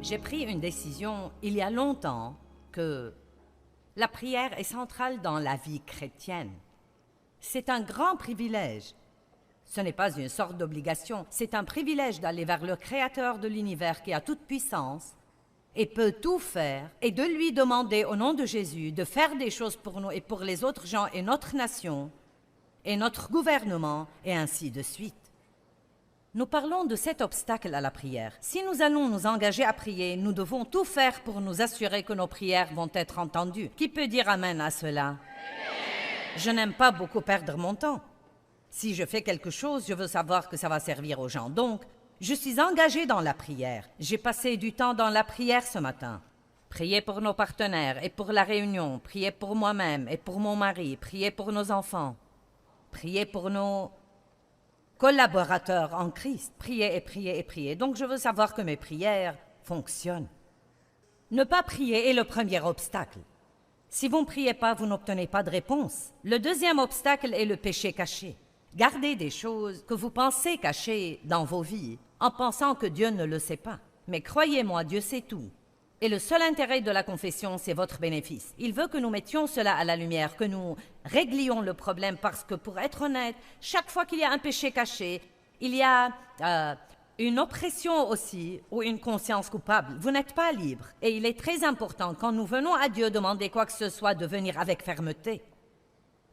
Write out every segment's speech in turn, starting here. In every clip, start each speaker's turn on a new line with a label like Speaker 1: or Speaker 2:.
Speaker 1: J'ai pris une décision il y a longtemps que la prière est centrale dans la vie chrétienne. C'est un grand privilège. Ce n'est pas une sorte d'obligation, c'est un privilège d'aller vers le Créateur de l'univers qui a toute puissance et peut tout faire, et de lui demander au nom de Jésus de faire des choses pour nous et pour les autres gens et notre nation et notre gouvernement, et ainsi de suite. Nous parlons de cet obstacle à la prière. Si nous allons nous engager à prier, nous devons tout faire pour nous assurer que nos prières vont être entendues. Qui peut dire amen à cela? Je n'aime pas beaucoup perdre mon temps. Si je fais quelque chose, je veux savoir que ça va servir aux gens. Donc, je suis engagée dans la prière. J'ai passé du temps dans la prière ce matin. Prier pour nos partenaires et pour la réunion, prier pour moi-même et pour mon mari, prier pour nos enfants, prier pour nos collaborateurs en Christ, prier et prier et prier. Donc je veux savoir que mes prières fonctionnent. Ne pas prier est le premier obstacle. Si vous ne priez pas, vous n'obtenez pas de réponse. Le deuxième obstacle est le péché caché. Gardez des choses que vous pensez cachées dans vos vies en pensant que Dieu ne le sait pas. Mais croyez-moi, Dieu sait tout. Et le seul intérêt de la confession, c'est votre bénéfice. Il veut que nous mettions cela à la lumière, que nous réglions le problème parce que, pour être honnête, chaque fois qu'il y a un péché caché, il y a une oppression aussi ou une conscience coupable. Vous n'êtes pas libre. Et il est très important, quand nous venons à Dieu demander quoi que ce soit, de venir avec fermeté.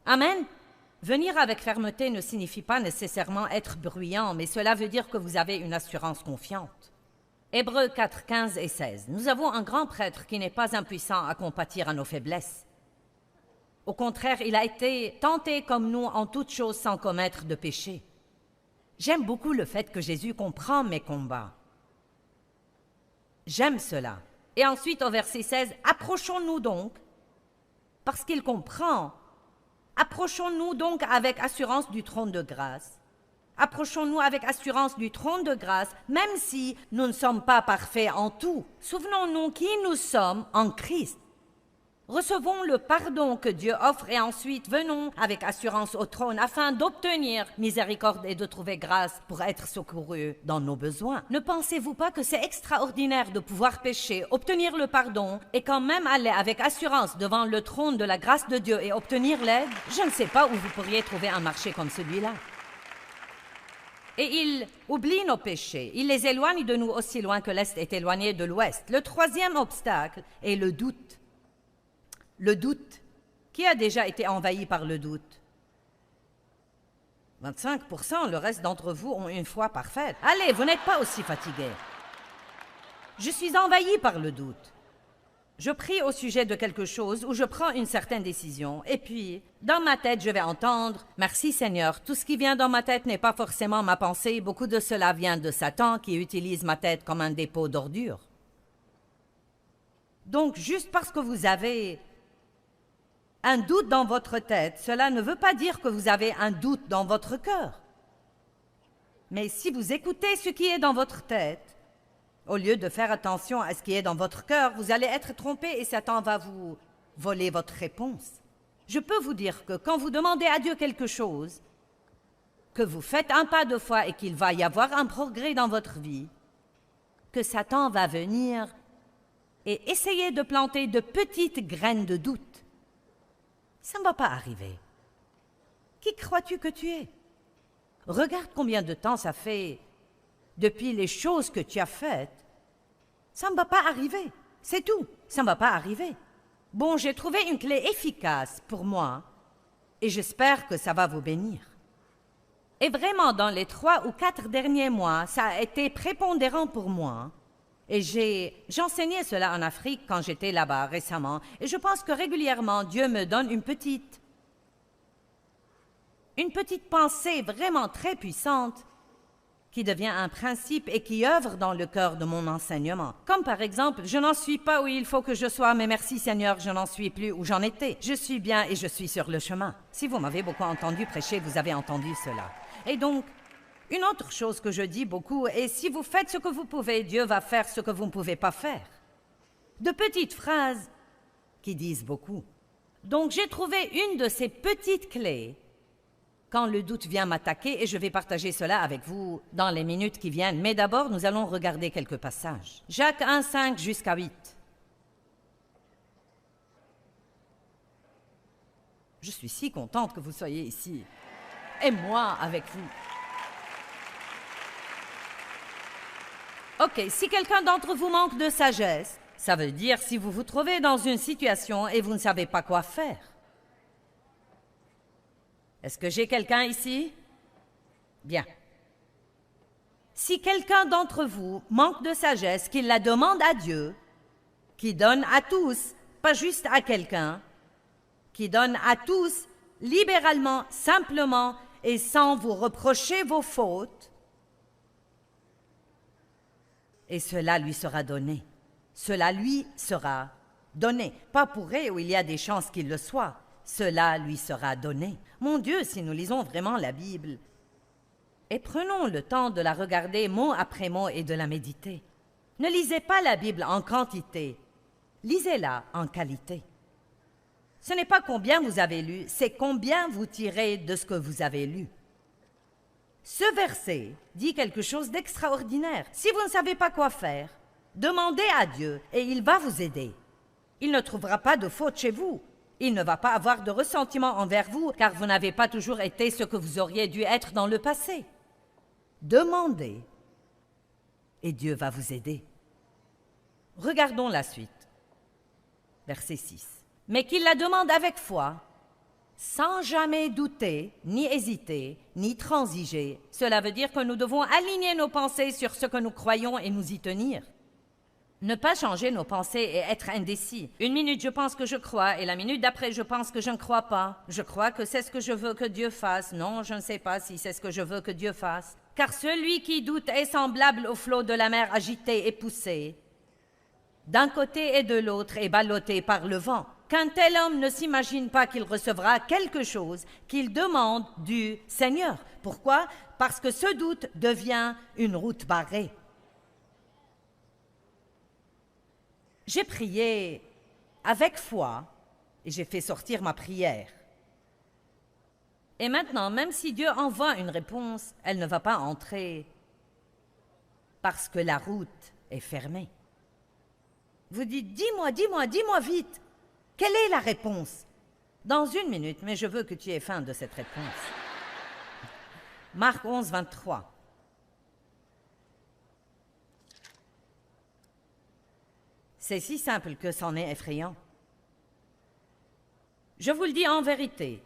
Speaker 1: Amen. Venir avec fermeté ne signifie pas nécessairement être bruyant, mais cela veut dire que vous avez une assurance confiante. Hébreux 4, 15 et 16. Nous avons un grand prêtre qui n'est pas impuissant à compatir à nos faiblesses. Au contraire, il a été tenté comme nous en toutes choses sans commettre de péché. J'aime beaucoup le fait que Jésus comprend mes combats. J'aime cela. Et ensuite, au verset 16, approchons-nous donc, parce qu'il comprend. Approchons-nous donc avec assurance du trône de grâce. Approchons-nous avec assurance du trône de grâce, même si nous ne sommes pas parfaits en tout. Souvenons-nous qui nous sommes en Christ. Recevons le pardon que Dieu offre et ensuite venons avec assurance au trône afin d'obtenir miséricorde et de trouver grâce pour être secourus dans nos besoins. Ne pensez-vous pas que c'est extraordinaire de pouvoir pécher, obtenir le pardon et quand même aller avec assurance devant le trône de la grâce de Dieu et obtenir l'aide? Je ne sais pas où vous pourriez trouver un marché comme celui-là. Et il oublie nos péchés. Il les éloigne de nous aussi loin que l'Est est éloigné de l'Ouest. Le troisième obstacle est le doute. Le doute. Qui a déjà été envahi par le doute? 25%, le reste d'entre vous ont une foi parfaite. Allez, vous n'êtes pas aussi fatigués. Je suis envahi par le doute. Je prie au sujet de quelque chose ou je prends une certaine décision et puis, dans ma tête, je vais entendre « Merci Seigneur, tout ce qui vient dans ma tête n'est pas forcément ma pensée, beaucoup de cela vient de Satan qui utilise ma tête comme un dépôt d'ordures. » Donc, juste parce que vous avez un doute dans votre tête, cela ne veut pas dire que vous avez un doute dans votre cœur. Mais si vous écoutez ce qui est dans votre tête, au lieu de faire attention à ce qui est dans votre cœur, vous allez être trompé et Satan va vous voler votre réponse. Je peux vous dire que quand vous demandez à Dieu quelque chose, que vous faites un pas de foi et qu'il va y avoir un progrès dans votre vie, que Satan va venir et essayer de planter de petites graines de doute. Ça ne va pas arriver. Qui crois-tu que tu es? Regarde combien de temps ça fait depuis les choses que tu as faites. Ça ne va pas arriver. C'est tout. Ça ne va pas arriver. Bon, j'ai trouvé une clé efficace pour moi et j'espère que ça va vous bénir. Et vraiment, dans les 3 ou 4 derniers mois, ça a été prépondérant pour moi. Et j'enseignais cela en Afrique quand j'étais là-bas récemment. Et je pense que régulièrement, Dieu me donne une petite pensée vraiment très puissante qui devient un principe et qui œuvre dans le cœur de mon enseignement. Comme par exemple, je n'en suis pas où il faut que je sois, mais merci Seigneur, je n'en suis plus où j'en étais. Je suis bien et je suis sur le chemin. Si vous m'avez beaucoup entendu prêcher, vous avez entendu cela. Et donc, une autre chose que je dis beaucoup est si vous faites ce que vous pouvez, Dieu va faire ce que vous ne pouvez pas faire. De petites phrases qui disent beaucoup. Donc j'ai trouvé une de ces petites clés quand le doute vient m'attaquer et je vais partager cela avec vous dans les minutes qui viennent. Mais d'abord, nous allons regarder quelques passages. Jacques 1, 5 jusqu'à 8. Je suis si contente que vous soyez ici, et moi avec vous. Ok, si quelqu'un d'entre vous manque de sagesse, ça veut dire si vous vous trouvez dans une situation et vous ne savez pas quoi faire. Est-ce que j'ai quelqu'un ici? Bien. Si quelqu'un d'entre vous manque de sagesse, qu'il la demande à Dieu, qui donne à tous, pas juste à quelqu'un, qui donne à tous, libéralement, simplement et sans vous reprocher vos fautes, et cela lui sera donné. Cela lui sera donné. Pas pour vrai où il y a des chances qu'il le soit. Cela lui sera donné. Mon Dieu, si nous lisons vraiment la Bible, et prenons le temps de la regarder mot après mot et de la méditer. Ne lisez pas la Bible en quantité, lisez-la en qualité. Ce n'est pas combien vous avez lu, c'est combien vous tirez de ce que vous avez lu. Ce verset dit quelque chose d'extraordinaire. Si vous ne savez pas quoi faire, demandez à Dieu et il va vous aider. Il ne trouvera pas de faute chez vous. Il ne va pas avoir de ressentiment envers vous car vous n'avez pas toujours été ce que vous auriez dû être dans le passé. Demandez et Dieu va vous aider. Regardons la suite. Verset 6. Mais qu'il la demande avec foi, sans jamais douter, ni hésiter, ni transiger. Cela veut dire que nous devons aligner nos pensées sur ce que nous croyons et nous y tenir. Ne pas changer nos pensées et être indécis. Une minute, je pense que je crois, et la minute d'après, je pense que je ne crois pas. Je crois que c'est ce que je veux que Dieu fasse. Non, je ne sais pas si c'est ce que je veux que Dieu fasse. Car celui qui doute est semblable au flot de la mer agité et poussé, d'un côté et de l'autre, et ballotté par le vent. Qu'un tel homme ne s'imagine pas qu'il recevra quelque chose qu'il demande du Seigneur. Pourquoi? Parce que ce doute devient une route barrée. J'ai prié avec foi et j'ai fait sortir ma prière. Et maintenant, même si Dieu envoie une réponse, elle ne va pas entrer parce que la route est fermée. Vous dites, dis-moi vite. Quelle est la réponse? Dans une minute, mais je veux que tu aies faim de cette réponse. Marc 11, 23. C'est si simple que c'en est effrayant. Je vous le dis en vérité,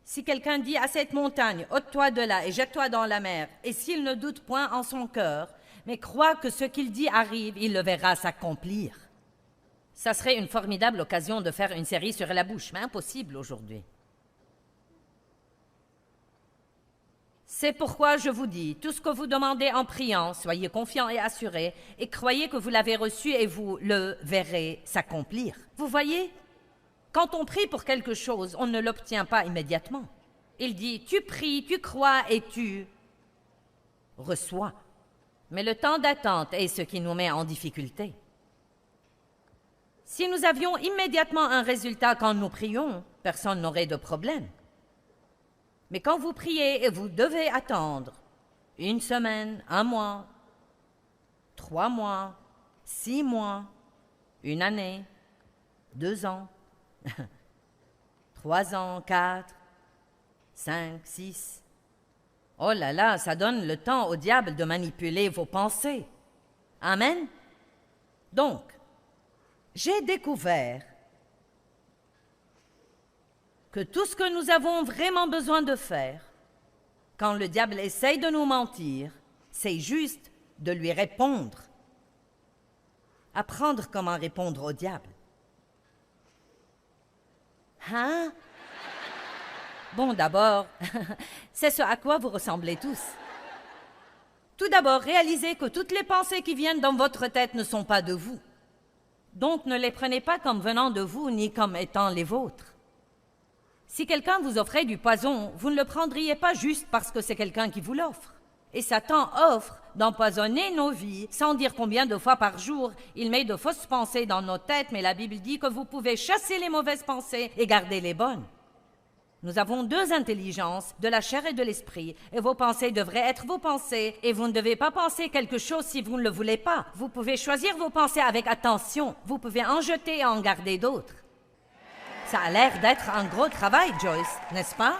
Speaker 1: si quelqu'un dit à cette montagne, ôte-toi de là et jette-toi dans la mer, et s'il ne doute point en son cœur, mais croit que ce qu'il dit arrive, il le verra s'accomplir. Ça serait une formidable occasion de faire une série sur la bouche, mais impossible aujourd'hui. C'est pourquoi je vous dis, tout ce que vous demandez en priant, soyez confiants et assurés, et croyez que vous l'avez reçu et vous le verrez s'accomplir. Vous voyez, quand on prie pour quelque chose, on ne l'obtient pas immédiatement. Il dit, tu pries, tu crois et tu reçois. Mais le temps d'attente est ce qui nous met en difficulté. Si nous avions immédiatement un résultat quand nous prions, personne n'aurait de problème. Mais quand vous priez et vous devez attendre 1 semaine, 1 mois, 3 mois, 6 mois, 1 année, 2 ans, 3 ans, 4, 5, 6. Oh là là, ça donne le temps au diable de manipuler vos pensées. Amen. Donc, j'ai découvert que tout ce que nous avons vraiment besoin de faire, quand le diable essaye de nous mentir, c'est juste de lui répondre. Apprendre comment répondre au diable. Hein? Bon, d'abord, c'est ce à quoi vous ressemblez tous. Tout d'abord, réalisez que toutes les pensées qui viennent dans votre tête ne sont pas de vous. Donc, ne les prenez pas comme venant de vous, ni comme étant les vôtres. Si quelqu'un vous offrait du poison, vous ne le prendriez pas juste parce que c'est quelqu'un qui vous l'offre. Et Satan offre d'empoisonner nos vies, sans dire combien de fois par jour il met de fausses pensées dans nos têtes, mais la Bible dit que vous pouvez chasser les mauvaises pensées et garder les bonnes. Nous avons deux intelligences, de la chair et de l'esprit, et vos pensées devraient être vos pensées, et vous ne devez pas penser quelque chose si vous ne le voulez pas. Vous pouvez choisir vos pensées avec attention, vous pouvez en jeter et en garder d'autres. Ça a l'air d'être un gros travail, Joyce, n'est-ce pas?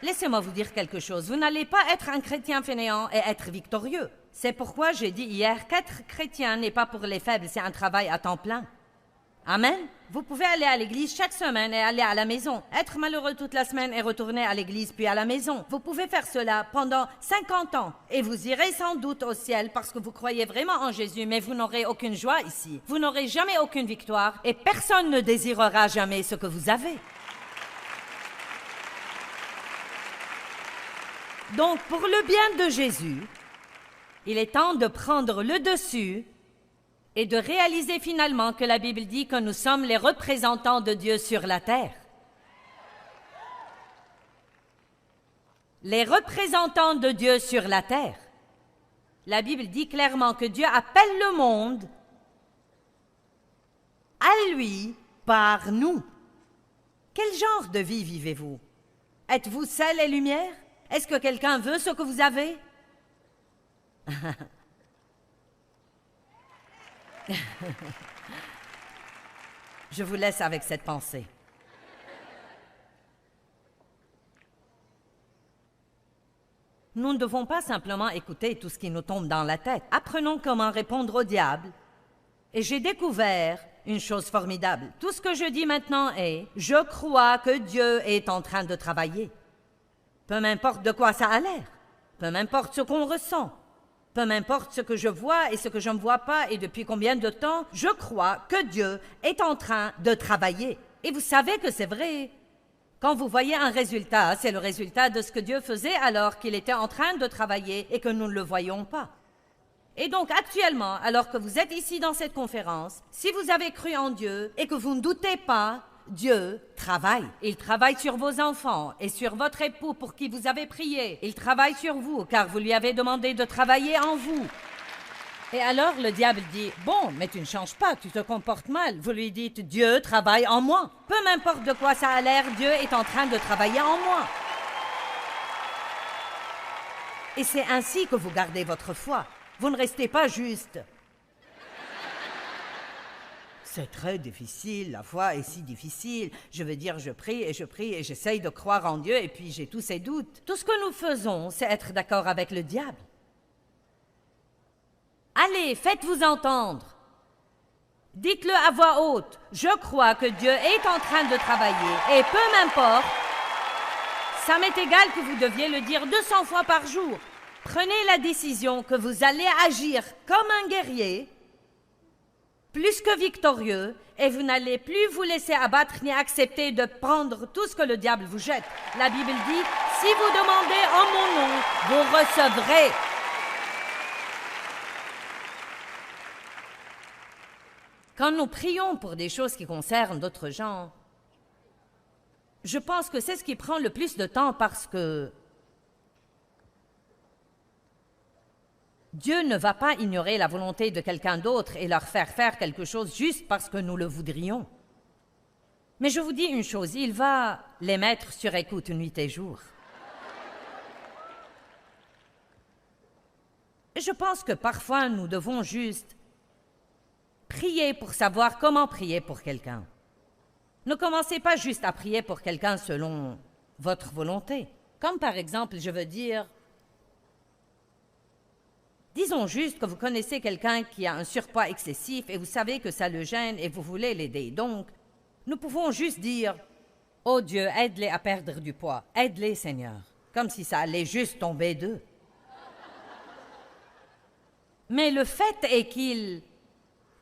Speaker 1: Laissez-moi vous dire quelque chose, vous n'allez pas être un chrétien fainéant et être victorieux. C'est pourquoi j'ai dit hier qu'être chrétien n'est pas pour les faibles, c'est un travail à temps plein. Amen. Vous pouvez aller à l'église chaque semaine et aller à la maison, être malheureux toute la semaine et retourner à l'église puis à la maison. Vous pouvez faire cela pendant 50 ans et vous irez sans doute au ciel parce que vous croyez vraiment en Jésus, mais vous n'aurez aucune joie ici. Vous n'aurez jamais aucune victoire et personne ne désirera jamais ce que vous avez. Donc, pour le bien de Jésus, il est temps de prendre le dessus et de réaliser finalement que la Bible dit que nous sommes les représentants de Dieu sur la terre. Les représentants de Dieu sur la terre. La Bible dit clairement que Dieu appelle le monde à lui par nous. Quel genre de vie vivez-vous? Êtes-vous sel et lumière? Est-ce que quelqu'un veut ce que vous avez? Je vous laisse avec cette pensée. Nous ne devons pas simplement écouter tout ce qui nous tombe dans la tête. Apprenons comment répondre au diable. Et j'ai découvert une chose formidable. Tout ce que je dis maintenant est « Je crois que Dieu est en train de travailler. » Peu m'importe de quoi ça a l'air. Peu m'importe ce qu'on ressent. Peu m'importe ce que je vois et ce que je ne vois pas et depuis combien de temps, je crois que Dieu est en train de travailler. Et vous savez que c'est vrai. Quand vous voyez un résultat, c'est le résultat de ce que Dieu faisait alors qu'il était en train de travailler et que nous ne le voyons pas. Et donc actuellement, alors que vous êtes ici dans cette conférence, si vous avez cru en Dieu et que vous ne doutez pas, Dieu travaille. Il travaille sur vos enfants et sur votre époux pour qui vous avez prié. Il travaille sur vous car vous lui avez demandé de travailler en vous. Et alors le diable dit, « Bon, mais tu ne changes pas, tu te comportes mal. » Vous lui dites, « Dieu travaille en moi. » Peu m'importe de quoi ça a l'air, Dieu est en train de travailler en moi. Et c'est ainsi que vous gardez votre foi. Vous ne restez pas juste. C'est très difficile, la foi est si difficile. Je veux dire, je prie et j'essaye de croire en Dieu et puis j'ai tous ces doutes. Tout ce que nous faisons, c'est être d'accord avec le diable. Allez, faites-vous entendre. Dites-le à voix haute. Je crois que Dieu est en train de travailler et peu m'importe, ça m'est égal que vous deviez le dire 200 fois par jour. Prenez la décision que vous allez agir comme un guerrier, plus que victorieux, et vous n'allez plus vous laisser abattre ni accepter de prendre tout ce que le diable vous jette. La Bible dit, si vous demandez en mon nom, vous recevrez. Quand nous prions pour des choses qui concernent d'autres gens, je pense que c'est ce qui prend le plus de temps parce que Dieu ne va pas ignorer la volonté de quelqu'un d'autre et leur faire faire quelque chose juste parce que nous le voudrions. Mais je vous dis une chose, il va les mettre sur écoute nuit et jour. Et je pense que parfois nous devons juste prier pour savoir comment prier pour quelqu'un. Ne commencez pas juste à prier pour quelqu'un selon votre volonté. Comme par exemple, je veux dire, disons juste que vous connaissez quelqu'un qui a un surpoids excessif et vous savez que ça le gêne et vous voulez l'aider. Donc, nous pouvons juste dire, « Oh Dieu, aide-les à perdre du poids. Aide-les, Seigneur. » Comme si ça allait juste tomber d'eux. Mais le fait est qu'ils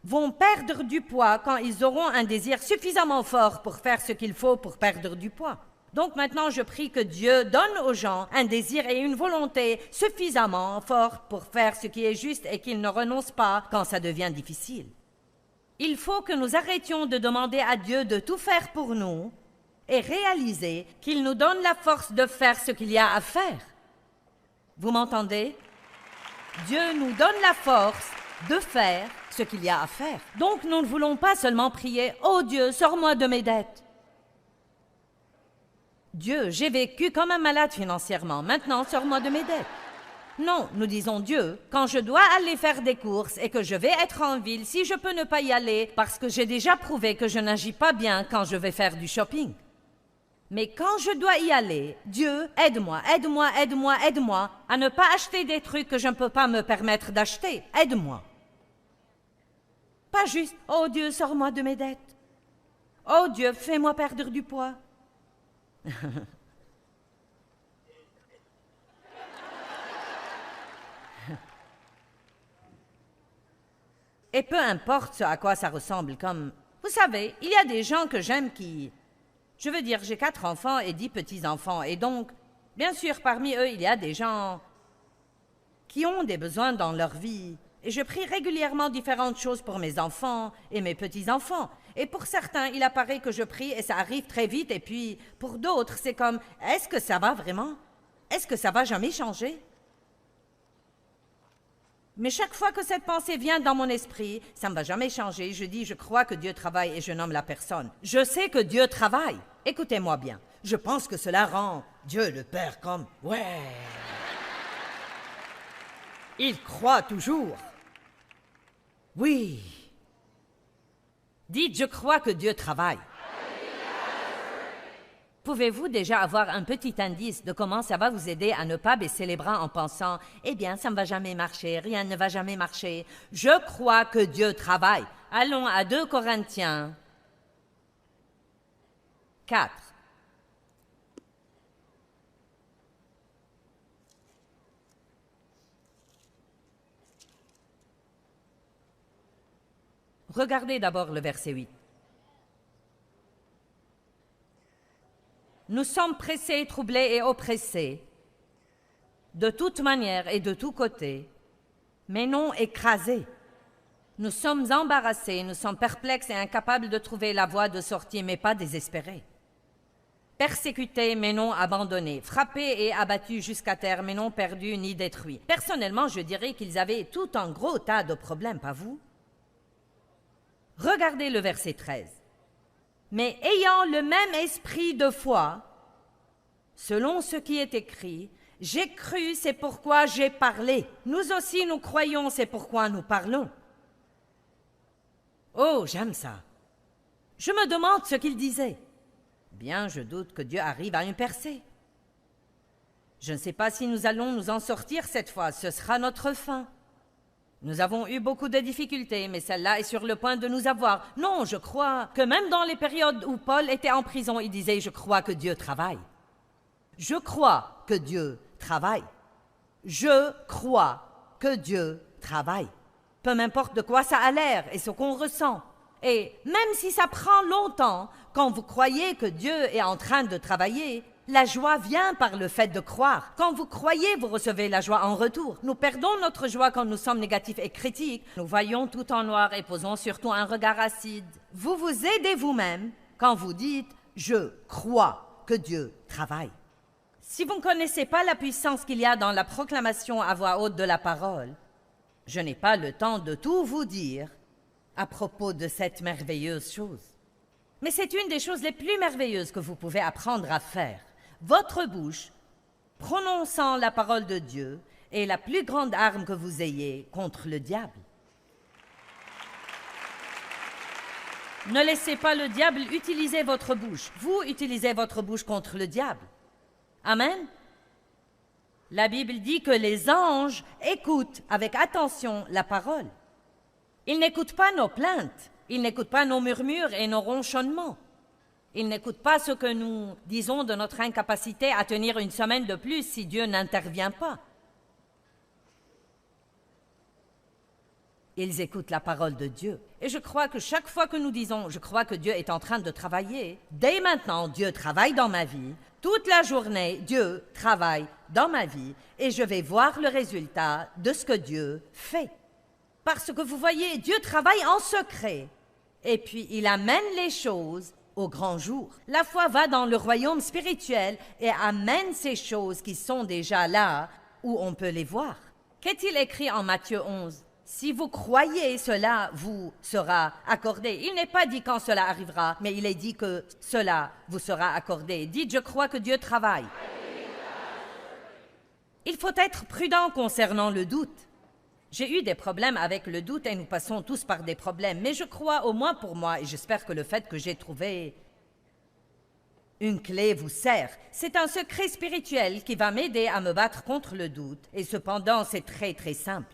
Speaker 1: vont perdre du poids quand ils auront un désir suffisamment fort pour faire ce qu'il faut pour perdre du poids. Donc maintenant, je prie que Dieu donne aux gens un désir et une volonté suffisamment forts pour faire ce qui est juste et qu'ils ne renoncent pas quand ça devient difficile. Il faut que nous arrêtions de demander à Dieu de tout faire pour nous et réaliser qu'il nous donne la force de faire ce qu'il y a à faire. Vous m'entendez? Dieu nous donne la force de faire ce qu'il y a à faire. Donc nous ne voulons pas seulement prier « Oh Dieu, sors-moi de mes dettes ». Dieu, j'ai vécu comme un malade financièrement. Maintenant, sors-moi de mes dettes. Non, nous disons Dieu, quand je dois aller faire des courses et que je vais être en ville, si je peux ne pas y aller parce que j'ai déjà prouvé que je n'agis pas bien quand je vais faire du shopping. Mais quand je dois y aller, Dieu, aide-moi, aide-moi, aide-moi, aide-moi à ne pas acheter des trucs que je ne peux pas me permettre d'acheter. Aide-moi. Pas juste, oh Dieu, sors-moi de mes dettes. Oh Dieu, fais-moi perdre du poids. Et peu importe ce à quoi ça ressemble, comme... Vous savez, il y a des gens que j'aime qui... Je veux dire, j'ai 4 enfants et 10 petits-enfants, et donc, bien sûr, parmi eux, il y a des gens qui ont des besoins dans leur vie. Et je prie régulièrement différentes choses pour mes enfants et mes petits-enfants. Et pour certains, il apparaît que je prie et ça arrive très vite, et puis pour d'autres, c'est comme, est-ce que ça va vraiment? Est-ce que ça va jamais changer? Mais chaque fois que cette pensée vient dans mon esprit, ça ne va jamais changer. Je dis, je crois que Dieu travaille et je nomme la personne. Je sais que Dieu travaille. Écoutez-moi bien. Je pense que cela rend Dieu le Père comme, ouais. Il croit toujours. Oui. Dites, je crois que Dieu travaille. Pouvez-vous déjà avoir un petit indice de comment ça va vous aider à ne pas baisser les bras en pensant « Eh bien, ça ne va jamais marcher, rien ne va jamais marcher. Je crois que Dieu travaille. » Allons à 2 Corinthiens 4. Regardez d'abord le verset 8. Nous sommes pressés, troublés et oppressés, de toute manière et de tous côtés, mais non écrasés. Nous sommes embarrassés, nous sommes perplexes et incapables de trouver la voie de sortie, mais pas désespérés. Persécutés, mais non abandonnés. Frappés et abattus jusqu'à terre, mais non perdus ni détruits. Personnellement, je dirais qu'ils avaient tout un gros tas de problèmes, pas vous? Regardez le verset 13. Mais ayant le même esprit de foi, selon ce qui est écrit, j'ai cru, c'est pourquoi j'ai parlé. Nous aussi, nous croyons, c'est pourquoi nous parlons. Oh, j'aime ça. Je me demande ce qu'il disait. Bien, je doute que Dieu arrive à une percée. Je ne sais pas si nous allons nous en sortir cette fois, ce sera notre fin. Nous avons eu beaucoup de difficultés, mais celle-là est sur le point de nous avoir. Non, je crois que même dans les périodes où Paul était en prison, il disait « Je crois que Dieu travaille. Je crois que Dieu travaille. Je crois que Dieu travaille. » Peu m'importe de quoi ça a l'air et ce qu'on ressent. Et même si ça prend longtemps, quand vous croyez que Dieu est en train de travailler, la joie vient par le fait de croire. Quand vous croyez, vous recevez la joie en retour. Nous perdons notre joie quand nous sommes négatifs et critiques. Nous voyons tout en noir et posons surtout un regard acide. Vous vous aidez vous-même quand vous dites « Je crois que Dieu travaille ». Si vous ne connaissez pas la puissance qu'il y a dans la proclamation à voix haute de la parole, je n'ai pas le temps de tout vous dire à propos de cette merveilleuse chose. Mais c'est une des choses les plus merveilleuses que vous pouvez apprendre à faire. Votre bouche, prononçant la parole de Dieu, est la plus grande arme que vous ayez contre le diable. Ne laissez pas le diable utiliser votre bouche. Vous utilisez votre bouche contre le diable. Amen. La Bible dit que les anges écoutent avec attention la parole. Ils n'écoutent pas nos plaintes, ils n'écoutent pas nos murmures et nos ronchonnements. Ils n'écoutent pas ce que nous disons de notre incapacité à tenir une semaine de plus si Dieu n'intervient pas. Ils écoutent la parole de Dieu. Et je crois que chaque fois que nous disons « Je crois que Dieu est en train de travailler », dès maintenant, Dieu travaille dans ma vie. Toute la journée, Dieu travaille dans ma vie et je vais voir le résultat de ce que Dieu fait. Parce que vous voyez, Dieu travaille en secret et puis il amène les choses au grand jour. La foi va dans le royaume spirituel et amène ces choses qui sont déjà là où on peut les voir. Qu'est-il écrit en Matthieu 11? Si vous croyez, cela vous sera accordé. Il n'est pas dit quand cela arrivera, mais il est dit que cela vous sera accordé. Dites, je crois que Dieu travaille. Il faut être prudent concernant le doute. J'ai eu des problèmes avec le doute et nous passons tous par des problèmes, mais je crois au moins pour moi, et j'espère que le fait que j'ai trouvé une clé vous sert. C'est un secret spirituel qui va m'aider à me battre contre le doute, et cependant c'est très très simple.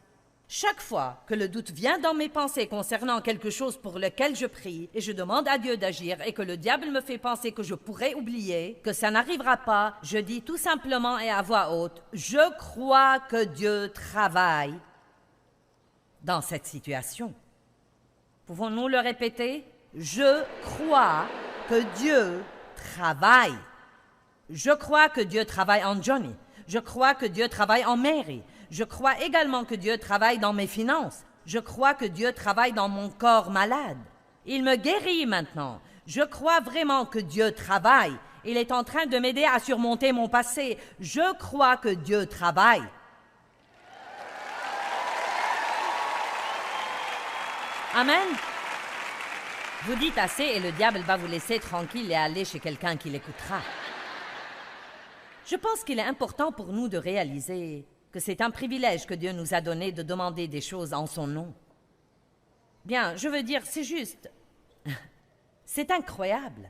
Speaker 1: Chaque fois que le doute vient dans mes pensées concernant quelque chose pour lequel je prie et je demande à Dieu d'agir et que le diable me fait penser que je pourrais oublier, que ça n'arrivera pas, je dis tout simplement et à voix haute, je crois que Dieu travaille dans cette situation. Pouvons-nous le répéter? Je crois que Dieu travaille. Je crois que Dieu travaille en Johnny. Je crois que Dieu travaille en Mary. Je crois également que Dieu travaille dans mes finances. Je crois que Dieu travaille dans mon corps malade. Il me guérit maintenant. Je crois vraiment que Dieu travaille. Il est en train de m'aider à surmonter mon passé. Je crois que Dieu travaille. Amen. Vous dites assez et le diable va vous laisser tranquille et aller chez quelqu'un qui l'écoutera. Je pense qu'il est important pour nous de réaliser que c'est un privilège que Dieu nous a donné de demander des choses en son nom. Bien, je veux dire, c'est juste... C'est incroyable.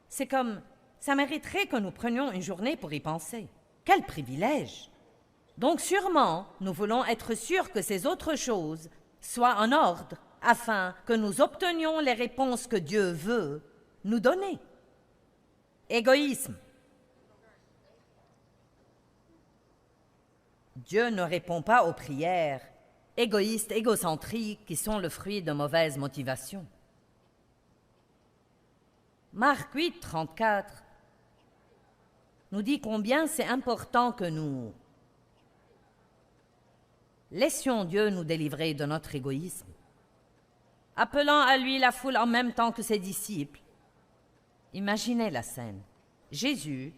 Speaker 1: C'est comme... Ça mériterait que nous prenions une journée pour y penser. Quel privilège! Donc sûrement, nous voulons être sûrs que ces autres choses soient en ordre afin que nous obtenions les réponses que Dieu veut nous donner. Égoïsme. Dieu ne répond pas aux prières égoïstes, égocentriques qui sont le fruit de mauvaises motivations. Marc 8, 34 nous dit combien c'est important que nous laissions Dieu nous délivrer de notre égoïsme. Appelant à lui la foule en même temps que ses disciples. Imaginez la scène. Jésus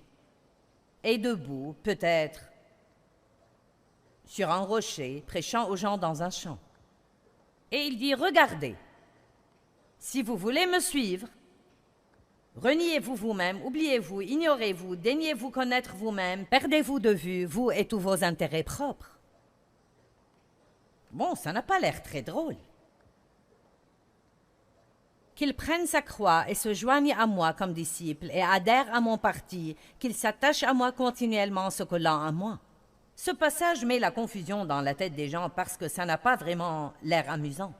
Speaker 1: est debout, peut-être sur un rocher, prêchant aux gens dans un champ. Et il dit, regardez, si vous voulez me suivre, reniez-vous vous-même, oubliez-vous, ignorez-vous, daignez-vous connaître vous-même, perdez-vous de vue, vous et tous vos intérêts propres. Bon, ça n'a pas l'air très drôle. Qu'il prenne sa croix et se joigne à moi comme disciple et adhère à mon parti, qu'il s'attache à moi continuellement en se collant à moi. Ce passage met la confusion dans la tête des gens parce que ça n'a pas vraiment l'air amusant.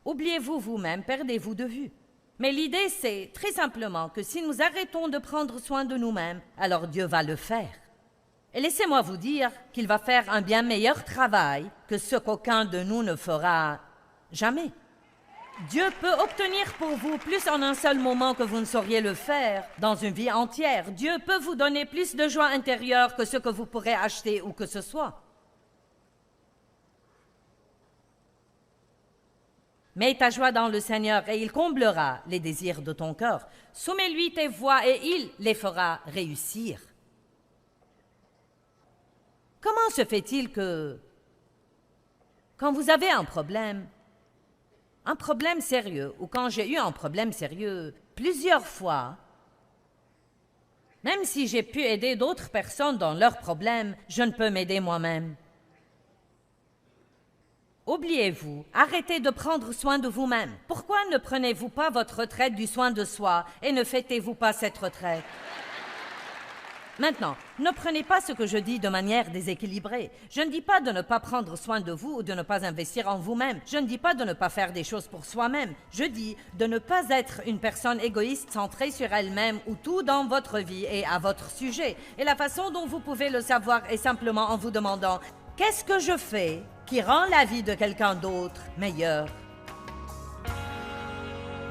Speaker 1: Oubliez-vous vous-même, perdez-vous de vue. Mais l'idée, c'est très simplement que si nous arrêtons de prendre soin de nous-mêmes, alors Dieu va le faire. Et laissez-moi vous dire qu'il va faire un bien meilleur travail que ce qu'aucun de nous ne fera jamais. Dieu peut obtenir pour vous plus en un seul moment que vous ne sauriez le faire dans une vie entière. Dieu peut vous donner plus de joie intérieure que ce que vous pourrez acheter ou que ce soit. Mets ta joie dans le Seigneur et il comblera les désirs de ton cœur. Soumets-lui tes voies et il les fera réussir. Comment se fait-il que, quand vous avez un problème sérieux, ou quand j'ai eu un problème sérieux plusieurs fois, même si j'ai pu aider d'autres personnes dans leurs problèmes, je ne peux m'aider moi-même. Oubliez-vous, arrêtez de prendre soin de vous-même. Pourquoi ne prenez-vous pas votre retraite du soin de soi et ne fêtez-vous pas cette retraite? Maintenant, ne prenez pas ce que je dis de manière déséquilibrée. Je ne dis pas de ne pas prendre soin de vous ou de ne pas investir en vous-même. Je ne dis pas de ne pas faire des choses pour soi-même. Je dis de ne pas être une personne égoïste centrée sur elle-même où tout dans votre vie est à votre sujet. Et la façon dont vous pouvez le savoir est simplement en vous demandant « Qu'est-ce que je fais qui rend la vie de quelqu'un d'autre meilleure ?»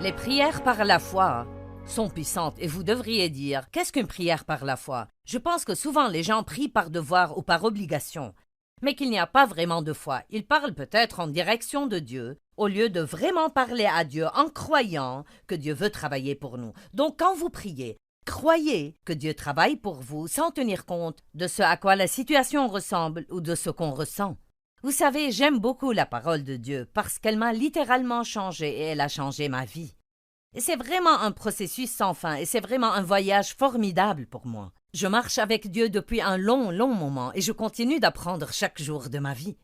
Speaker 1: Les prières par la foi sont puissantes et vous devriez dire « Qu'est-ce qu'une prière par la foi ?» Je pense que souvent les gens prient par devoir ou par obligation, mais qu'il n'y a pas vraiment de foi. Ils parlent peut-être en direction de Dieu, au lieu de vraiment parler à Dieu en croyant que Dieu veut travailler pour nous. Donc quand vous priez, croyez que Dieu travaille pour vous sans tenir compte de ce à quoi la situation ressemble ou de ce qu'on ressent. Vous savez, j'aime beaucoup la parole de Dieu parce qu'elle m'a littéralement changé et elle a changé ma vie. Et c'est vraiment un processus sans fin et c'est vraiment un voyage formidable pour moi. Je marche avec Dieu depuis un long, long moment et je continue d'apprendre chaque jour de ma vie.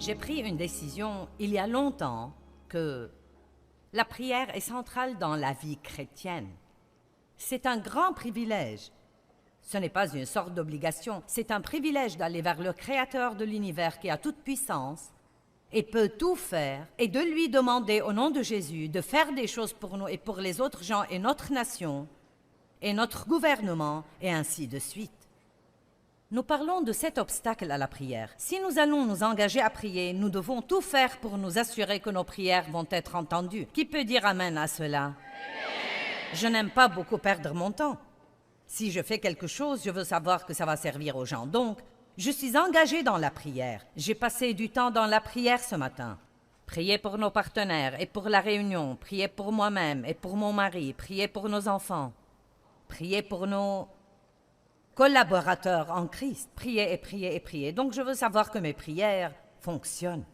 Speaker 1: J'ai pris une décision il y a longtemps que la prière est centrale dans la vie chrétienne. C'est un grand privilège. Ce n'est pas une sorte d'obligation, c'est un privilège d'aller vers le Créateur de l'univers qui a toute puissance et peut tout faire, et de lui demander au nom de Jésus de faire des choses pour nous et pour les autres gens et notre nation et notre gouvernement et ainsi de suite. Nous parlons de cet obstacle à la prière. Si nous allons nous engager à prier, nous devons tout faire pour nous assurer que nos prières vont être entendues. Qui peut dire amen à cela? Je n'aime pas beaucoup perdre mon temps. Si je fais quelque chose, je veux savoir que ça va servir aux gens. Donc, je suis engagée dans la prière. J'ai passé du temps dans la prière ce matin. Prier pour nos partenaires et pour la réunion, prier pour moi-même et pour mon mari, prier pour nos enfants, prier pour nos collaborateurs en Christ, prier et prier et prier. Donc je veux savoir que mes prières fonctionnent.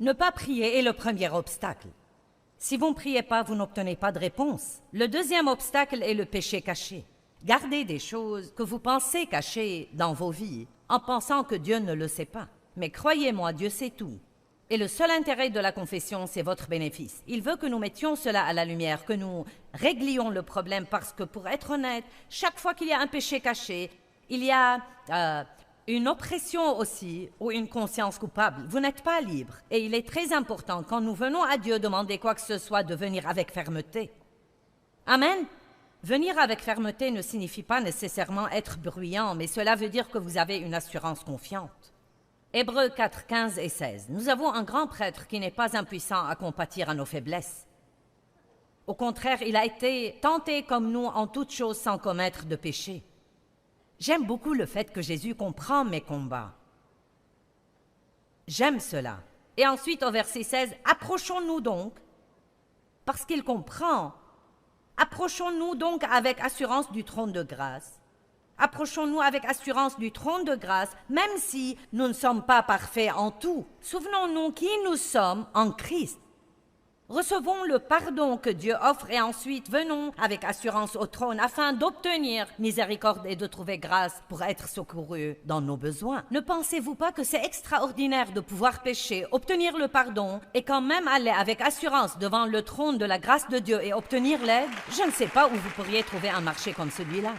Speaker 1: Ne pas prier est le premier obstacle. Si vous ne priez pas, vous n'obtenez pas de réponse. Le deuxième obstacle est le péché caché. Gardez des choses que vous pensez cachées dans vos vies en pensant que Dieu ne le sait pas. Mais croyez-moi, Dieu sait tout. Et le seul intérêt de la confession, c'est votre bénéfice. Il veut que nous mettions cela à la lumière, que nous réglions le problème parce que, pour être honnête, chaque fois qu'il y a un péché caché, il y a une oppression aussi ou une conscience coupable. Vous n'êtes pas libre. Et il est très important, quand nous venons à Dieu demander quoi que ce soit, de venir avec fermeté. Amen. Venir avec fermeté ne signifie pas nécessairement être bruyant, mais cela veut dire que vous avez une assurance confiante. Hébreux 4, 15 et 16. Nous avons un grand prêtre qui n'est pas impuissant à compatir à nos faiblesses. Au contraire, il a été tenté comme nous en toutes choses sans commettre de péché. J'aime beaucoup le fait que Jésus comprend mes combats. J'aime cela. Et ensuite, au verset 16, approchons-nous donc, parce qu'il comprend, approchons-nous donc avec assurance du trône de grâce. Approchons-nous avec assurance du trône de grâce, même si nous ne sommes pas parfaits en tout. Souvenons-nous qui nous sommes en Christ. Recevons le pardon que Dieu offre et ensuite venons avec assurance au trône afin d'obtenir miséricorde et de trouver grâce pour être secourus dans nos besoins. Ne pensez-vous pas que c'est extraordinaire de pouvoir pécher, obtenir le pardon et quand même aller avec assurance devant le trône de la grâce de Dieu et obtenir l'aide? Je ne sais pas où vous pourriez trouver un marché comme celui-là.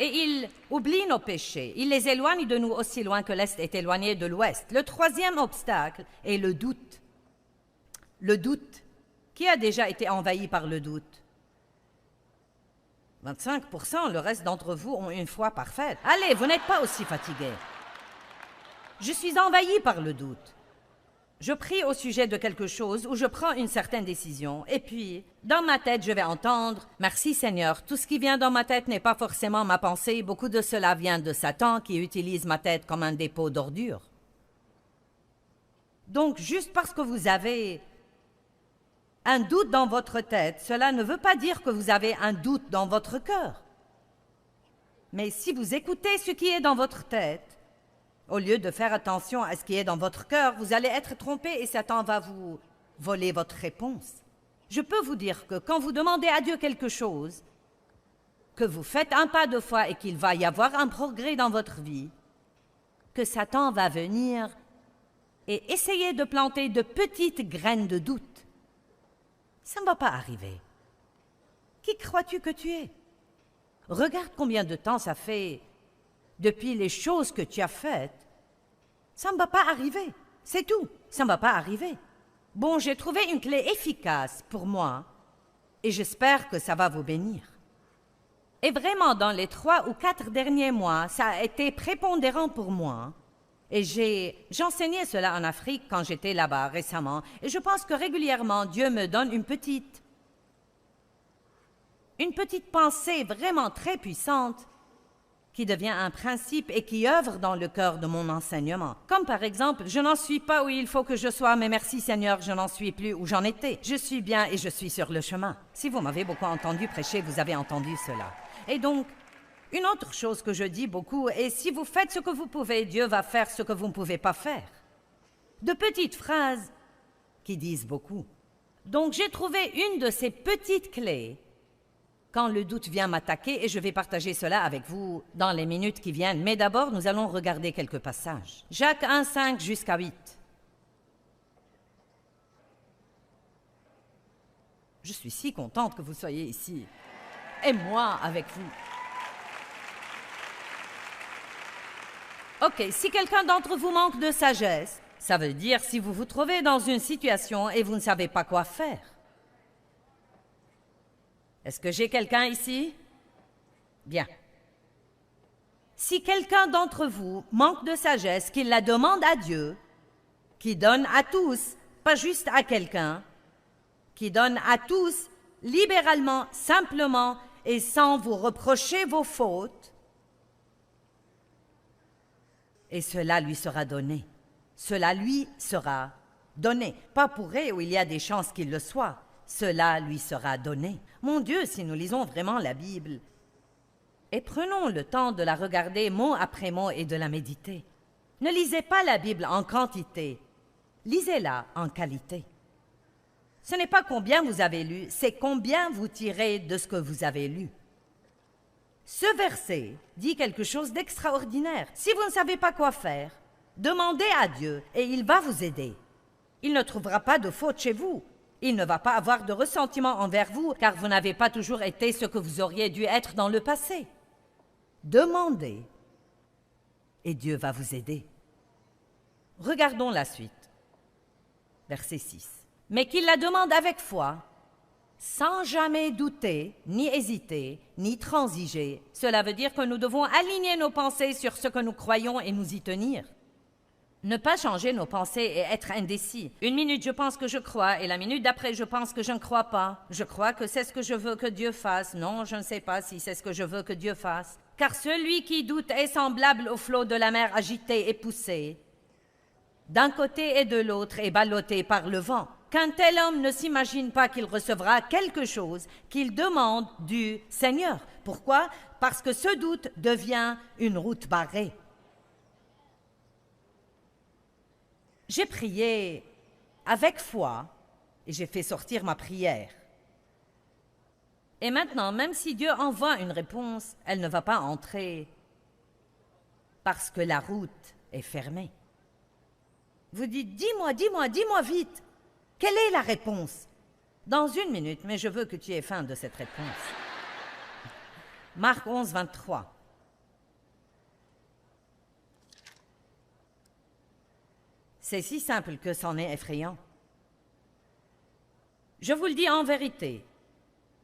Speaker 1: Et il oublie nos péchés. Il les éloigne de nous aussi loin que l'Est est éloigné de l'Ouest. Le troisième obstacle est le doute. Le doute. Qui a déjà été envahi par le doute? 25%, le reste d'entre vous ont une foi parfaite. Allez, vous n'êtes pas aussi fatigués. Je suis envahi par le doute. Je prie au sujet de quelque chose ou je prends une certaine décision et puis, dans ma tête, je vais entendre « Merci Seigneur, tout ce qui vient dans ma tête n'est pas forcément ma pensée, beaucoup de cela vient de Satan qui utilise ma tête comme un dépôt d'ordures. » Donc, juste parce que vous avez un doute dans votre tête, cela ne veut pas dire que vous avez un doute dans votre cœur. Mais si vous écoutez ce qui est dans votre tête, au lieu de faire attention à ce qui est dans votre cœur, vous allez être trompé et Satan va vous voler votre réponse. Je peux vous dire que quand vous demandez à Dieu quelque chose, que vous faites un pas de foi et qu'il va y avoir un progrès dans votre vie, que Satan va venir et essayer de planter de petites graines de doute. Ça ne va pas arriver. Qui crois-tu que tu es? Regarde combien de temps ça fait depuis les choses que tu as faites. Ça ne va pas arriver. C'est tout. Ça ne va pas arriver. Bon, j'ai trouvé une clé efficace pour moi et j'espère que ça va vous bénir. Et vraiment, dans les 3 ou 4 derniers mois, ça a été prépondérant pour moi. Et j'enseignais cela en Afrique quand j'étais là-bas récemment. Et je pense que régulièrement, Dieu me donne une petite pensée vraiment très puissante qui devient un principe et qui œuvre dans le cœur de mon enseignement. Comme par exemple, je n'en suis pas où il faut que je sois, mais merci Seigneur, je n'en suis plus où j'en étais. Je suis bien et je suis sur le chemin. Si vous m'avez beaucoup entendu prêcher, vous avez entendu cela. Et donc, une autre chose que je dis beaucoup est, si vous faites ce que vous pouvez, Dieu va faire ce que vous ne pouvez pas faire. De petites phrases qui disent beaucoup. Donc, j'ai trouvé une de ces petites clés quand le doute vient m'attaquer et je vais partager cela avec vous dans les minutes qui viennent. Mais d'abord, nous allons regarder quelques passages. Jacques 1, 5 jusqu'à 8. Je suis si contente que vous soyez ici. Et moi avec vous. Ok, si quelqu'un d'entre vous manque de sagesse, ça veut dire si vous vous trouvez dans une situation et vous ne savez pas quoi faire. Est-ce que j'ai quelqu'un ici? Bien. Si quelqu'un d'entre vous manque de sagesse, qu'il la demande à Dieu, qui donne à tous, pas juste à quelqu'un, qui donne à tous, libéralement, simplement et sans vous reprocher vos fautes, et cela lui sera donné. Cela lui sera donné. Pas pourrait où il y a des chances qu'il le soit. Cela lui sera donné. Mon Dieu, si nous lisons vraiment la Bible, et prenons le temps de la regarder mot après mot et de la méditer. Ne lisez pas la Bible en quantité, lisez-la en qualité. Ce n'est pas combien vous avez lu, c'est combien vous tirez de ce que vous avez lu. Ce verset dit quelque chose d'extraordinaire. Si vous ne savez pas quoi faire, demandez à Dieu et il va vous aider. Il ne trouvera pas de faute chez vous. Il ne va pas avoir de ressentiment envers vous, car vous n'avez pas toujours été ce que vous auriez dû être dans le passé. Demandez, et Dieu va vous aider. Regardons la suite. Verset 6. Mais qu'il la demande avec foi, sans jamais douter, ni hésiter, ni transiger. Cela veut dire que nous devons aligner nos pensées sur ce que nous croyons et nous y tenir. Ne pas changer nos pensées et être indécis. Une minute, je pense que je crois, et la minute d'après, je pense que je ne crois pas. Je crois que c'est ce que je veux que Dieu fasse. Non, je ne sais pas si c'est ce que je veux que Dieu fasse. Car celui qui doute est semblable au flot de la mer agité et poussé, d'un côté et de l'autre, et ballotté par le vent. Qu'un tel homme ne s'imagine pas qu'il recevra quelque chose qu'il demande du Seigneur. Pourquoi? Parce que ce doute devient une route barrée. J'ai prié avec foi et j'ai fait sortir ma prière. Et maintenant, même si Dieu envoie une réponse, elle ne va pas entrer parce que la route est fermée. Vous dites, dis-moi vite, quelle est la réponse? Dans une minute, mais je veux que tu aies faim de cette réponse. Marc 11, 23. C'est si simple que c'en est effrayant. Je vous le dis en vérité,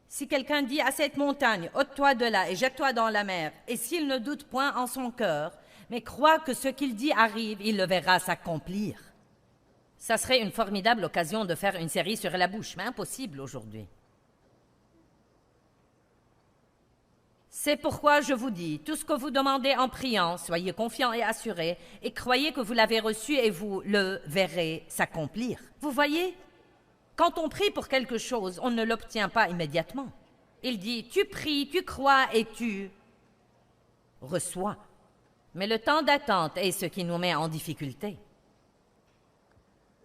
Speaker 1: si quelqu'un dit à cette montagne, ôte-toi de là et jette-toi dans la mer, et s'il ne doute point en son cœur, mais croit que ce qu'il dit arrive, il le verra s'accomplir. Ça serait une formidable occasion de faire une série sur la bouche, mais impossible aujourd'hui. C'est pourquoi je vous dis, tout ce que vous demandez en priant, soyez confiants et assurés, et croyez que vous l'avez reçu et vous le verrez s'accomplir. Vous voyez, quand on prie pour quelque chose, on ne l'obtient pas immédiatement. Il dit, tu pries, tu crois et tu reçois. Mais le temps d'attente est ce qui nous met en difficulté.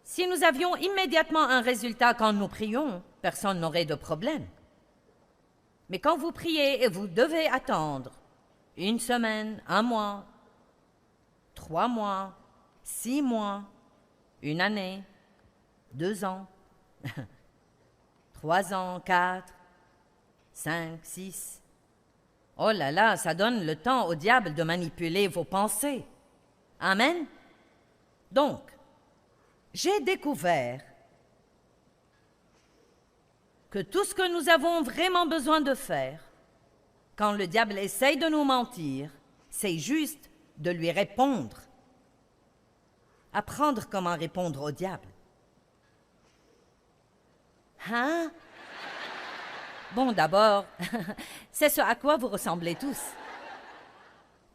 Speaker 1: Si nous avions immédiatement un résultat quand nous prions, personne n'aurait de problème. Mais quand vous priez et vous devez attendre 1 semaine, 1 mois, 3 mois, 6 mois, 1 année, 2 ans, 3 ans, 4, 5, 6. Oh là là, ça donne le temps au diable de manipuler vos pensées. Amen. Donc, j'ai découvert que tout ce que nous avons vraiment besoin de faire, quand le diable essaye de nous mentir, c'est juste de lui répondre. Apprendre comment répondre au diable. Hein? Bon, d'abord, c'est ce à quoi vous ressemblez tous.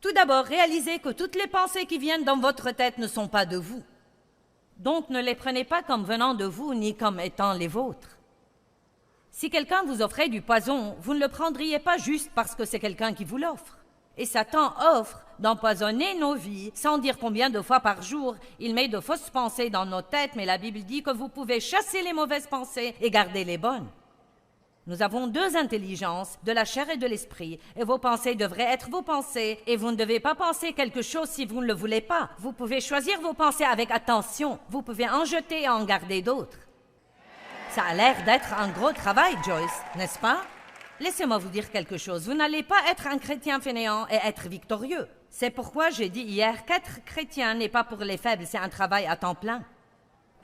Speaker 1: Tout d'abord, réalisez que toutes les pensées qui viennent dans votre tête ne sont pas de vous. Donc, ne les prenez pas comme venant de vous, ni comme étant les vôtres. Si quelqu'un vous offrait du poison, vous ne le prendriez pas juste parce que c'est quelqu'un qui vous l'offre. Et Satan offre d'empoisonner nos vies sans dire combien de fois par jour il met de fausses pensées dans nos têtes, mais la Bible dit que vous pouvez chasser les mauvaises pensées et garder les bonnes. Nous avons 2 intelligences, de la chair et de l'esprit, et vos pensées devraient être vos pensées, et vous ne devez pas penser quelque chose si vous ne le voulez pas. Vous pouvez choisir vos pensées avec attention, vous pouvez en jeter et en garder d'autres. Ça a l'air d'être un gros travail, Joyce, n'est-ce pas? Laissez-moi vous dire quelque chose, vous n'allez pas être un chrétien fainéant et être victorieux. C'est pourquoi j'ai dit hier qu'être chrétien n'est pas pour les faibles, c'est un travail à temps plein.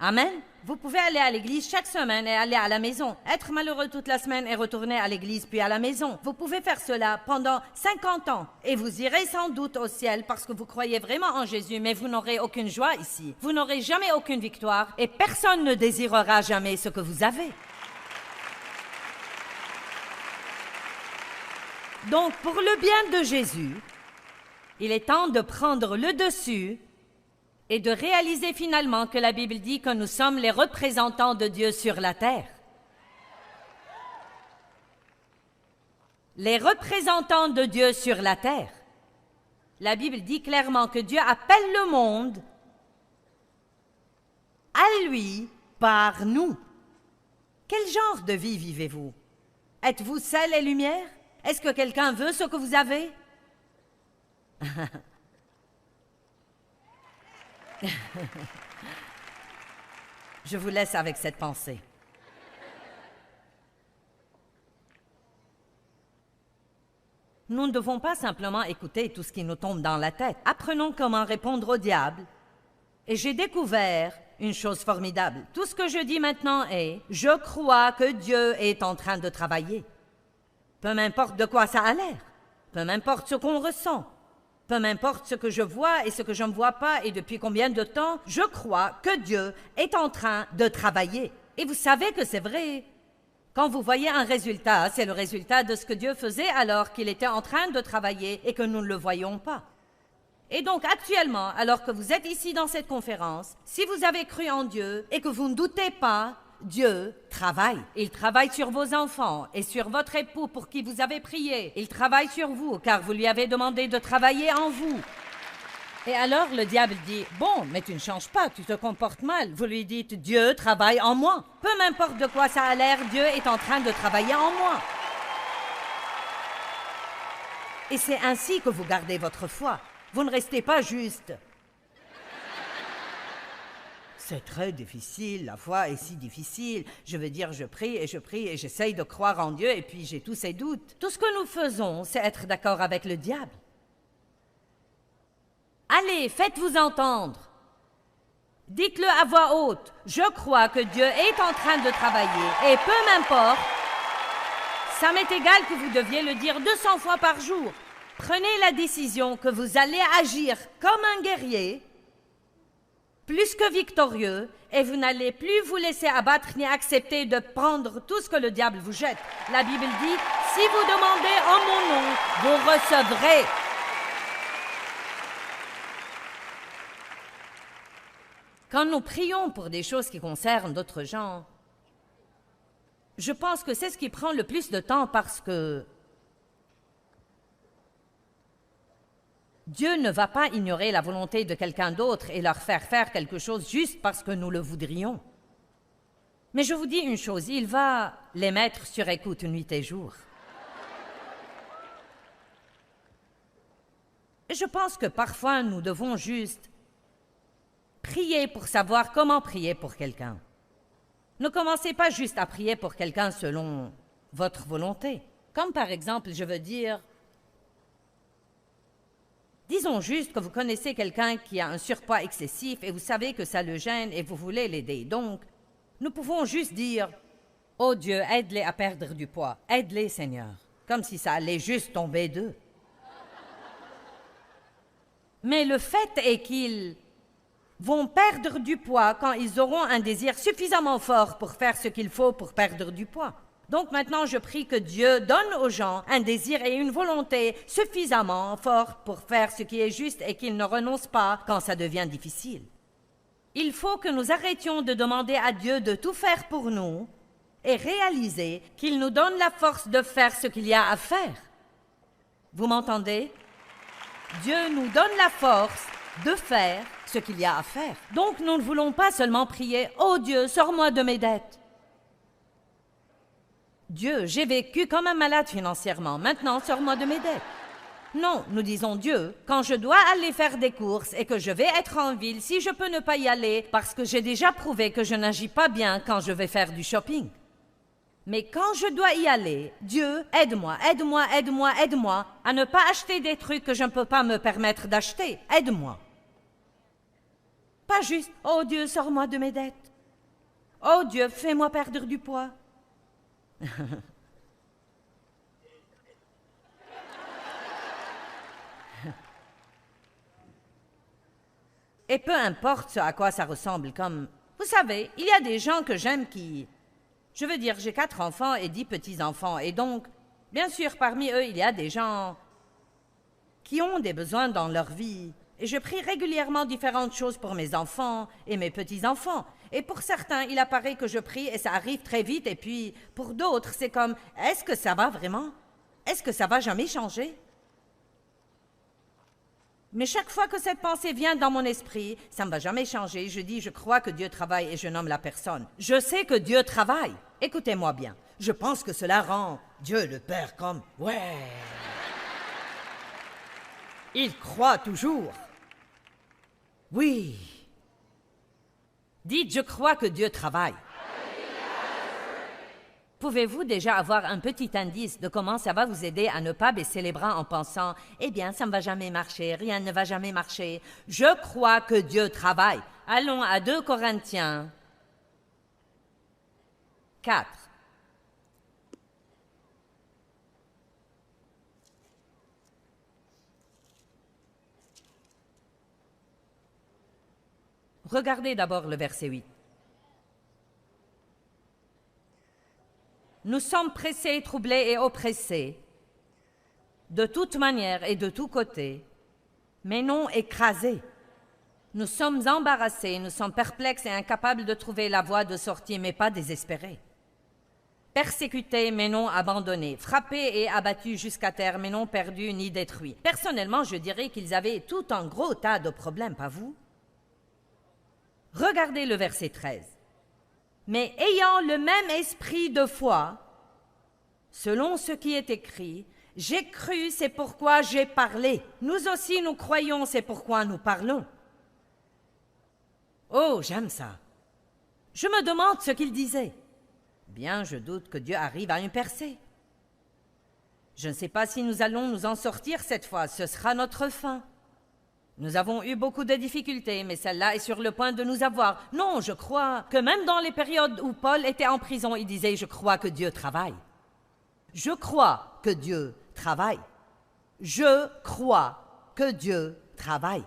Speaker 1: Amen. Vous pouvez aller à l'église chaque semaine et aller à la maison, être malheureux toute la semaine et retourner à l'église puis à la maison. Vous pouvez faire cela pendant 50 ans et vous irez sans doute au ciel parce que vous croyez vraiment en Jésus, mais vous n'aurez aucune joie ici. Vous n'aurez jamais aucune victoire et personne ne désirera jamais ce que vous avez. Donc, pour le bien de Jésus, il est temps de prendre le dessus et de réaliser finalement que la Bible dit que nous sommes les représentants de Dieu sur la terre. Les représentants de Dieu sur la terre. La Bible dit clairement que Dieu appelle le monde à lui par nous. Quel genre de vie vivez-vous? Êtes-vous sel et lumière? Est-ce que quelqu'un veut ce que vous avez? Je vous laisse avec cette pensée. Nous ne devons pas simplement écouter tout ce qui nous tombe dans la tête. Apprenons comment répondre au diable. Et j'ai découvert une chose formidable. Tout ce que je dis maintenant est « Je crois que Dieu est en train de travailler. » Peu m'importe de quoi ça a l'air. Peu m'importe ce qu'on ressent. Peu m'importe ce que je vois et ce que je ne vois pas et depuis combien de temps, je crois que Dieu est en train de travailler. Et vous savez que c'est vrai. Quand vous voyez un résultat, c'est le résultat de ce que Dieu faisait alors qu'il était en train de travailler et que nous ne le voyons pas. Et donc actuellement, alors que vous êtes ici dans cette conférence, si vous avez cru en Dieu et que vous ne doutez pas, Dieu travaille. Il travaille sur vos enfants et sur votre époux pour qui vous avez prié. Il travaille sur vous car vous lui avez demandé de travailler en vous. Et alors le diable dit « Bon, mais tu ne changes pas, tu te comportes mal. » Vous lui dites « Dieu travaille en moi. » Peu m'importe de quoi ça a l'air, Dieu est en train de travailler en moi. Et c'est ainsi que vous gardez votre foi. Vous ne restez pas juste. C'est très difficile, la foi est si difficile. Je veux dire, je prie et j'essaye de croire en Dieu et puis j'ai tous ces doutes. Tout ce que nous faisons, c'est être d'accord avec le diable. Allez, faites-vous entendre. Dites-le à voix haute. Je crois que Dieu est en train de travailler et peu m'importe, ça m'est égal que vous deviez le dire 200 fois par jour. Prenez la décision que vous allez agir comme un guerrier, plus que victorieux, et vous n'allez plus vous laisser abattre ni accepter de prendre tout ce que le diable vous jette. La Bible dit, si vous demandez en mon nom, vous recevrez. Quand nous prions pour des choses qui concernent d'autres gens, je pense que c'est ce qui prend le plus de temps parce que Dieu ne va pas ignorer la volonté de quelqu'un d'autre et leur faire faire quelque chose juste parce que nous le voudrions. Mais je vous dis une chose, il va les mettre sur écoute nuit et jour. Et je pense que parfois nous devons juste prier pour savoir comment prier pour quelqu'un. Ne commencez pas juste à prier pour quelqu'un selon votre volonté. Comme par exemple, je veux dire, disons juste que vous connaissez quelqu'un qui a un surpoids excessif et vous savez que ça le gêne et vous voulez l'aider. Donc, nous pouvons juste dire « Oh Dieu, aide-les à perdre du poids. Aide-les, Seigneur. » Comme si ça allait juste tomber d'eux. Mais le fait est qu'ils vont perdre du poids quand ils auront un désir suffisamment fort pour faire ce qu'il faut pour perdre du poids. Donc maintenant, je prie que Dieu donne aux gens un désir et une volonté suffisamment forts pour faire ce qui est juste et qu'ils ne renoncent pas quand ça devient difficile. Il faut que nous arrêtions de demander à Dieu de tout faire pour nous et réaliser qu'il nous donne la force de faire ce qu'il y a à faire. Vous m'entendez? Dieu nous donne la force de faire ce qu'il y a à faire. Donc nous ne voulons pas seulement prier « Oh Dieu, sors-moi de mes dettes ». Dieu, j'ai vécu comme un malade financièrement, maintenant sors-moi de mes dettes. Non, nous disons Dieu, quand je dois aller faire des courses et que je vais être en ville, si je peux ne pas y aller parce que j'ai déjà prouvé que je n'agis pas bien quand je vais faire du shopping. Mais quand je dois y aller, Dieu, aide-moi, aide-moi, aide-moi, aide-moi à ne pas acheter des trucs que je ne peux pas me permettre d'acheter. Aide-moi. Pas juste « Oh Dieu, sors-moi de mes dettes. Oh Dieu, fais-moi perdre du poids. » Et peu importe ce à quoi ça ressemble, comme... Vous savez, il y a des gens que j'aime qui... Je veux dire, j'ai 4 enfants et 10 petits-enfants, et donc, bien sûr, parmi eux, il y a des gens qui ont des besoins dans leur vie. Et je prie régulièrement différentes choses pour mes enfants et mes petits-enfants. Et pour certains, il apparaît que je prie et ça arrive très vite, et puis pour d'autres, c'est comme, est-ce que ça va vraiment? Est-ce que ça va jamais changer? Mais chaque fois que cette pensée vient dans mon esprit, ça ne va jamais changer. Je dis, je crois que Dieu travaille et je nomme la personne. Je sais que Dieu travaille. Écoutez-moi bien. Je pense que cela rend Dieu le Père comme, ouais. Il croit toujours. Oui. Dites, je crois que Dieu travaille. Pouvez-vous déjà avoir un petit indice de comment ça va vous aider à ne pas baisser les bras en pensant « Eh bien, ça ne va jamais marcher, rien ne va jamais marcher. Je crois que Dieu travaille. » Allons à 2 Corinthiens 4. Regardez d'abord le verset 8. Nous sommes pressés, troublés et oppressés, de toute manière et de tous côtés, mais non écrasés. Nous sommes embarrassés, nous sommes perplexes et incapables de trouver la voie de sortie, mais pas désespérés. Persécutés, mais non abandonnés. Frappés et abattus jusqu'à terre, mais non perdus ni détruits. Personnellement, je dirais qu'ils avaient tout un gros tas de problèmes, pas vous? Regardez le verset 13. Mais ayant le même esprit de foi, selon ce qui est écrit, j'ai cru, c'est pourquoi j'ai parlé. Nous aussi, nous croyons, c'est pourquoi nous parlons. Oh, j'aime ça. Je me demande ce qu'il disait. Bien, je doute que Dieu arrive à une percée. Je ne sais pas si nous allons nous en sortir cette fois, ce sera notre fin. Nous avons eu beaucoup de difficultés, mais celle-là est sur le point de nous avoir. Non, je crois que même dans les périodes où Paul était en prison, il disait « Je crois que Dieu travaille. Je crois que Dieu travaille. Je crois que Dieu travaille. »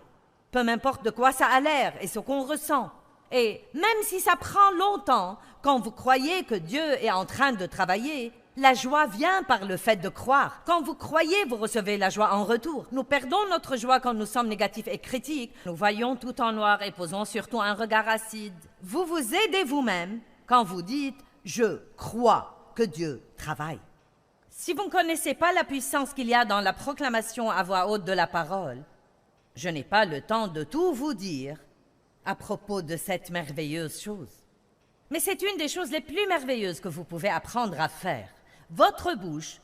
Speaker 1: Peu m'importe de quoi ça a l'air et ce qu'on ressent. Et même si ça prend longtemps, quand vous croyez que Dieu est en train de travailler, la joie vient par le fait de croire. Quand vous croyez, vous recevez la joie en retour. Nous perdons notre joie quand nous sommes négatifs et critiques. Nous voyons tout en noir et posons surtout un regard acide. Vous vous aidez vous-même quand vous dites « Je crois que Dieu travaille ». Si vous ne connaissez pas la puissance qu'il y a dans la proclamation à voix haute de la parole, je n'ai pas le temps de tout vous dire à propos de cette merveilleuse chose. Mais c'est une des choses les plus merveilleuses que vous pouvez apprendre à faire. Votre bouche,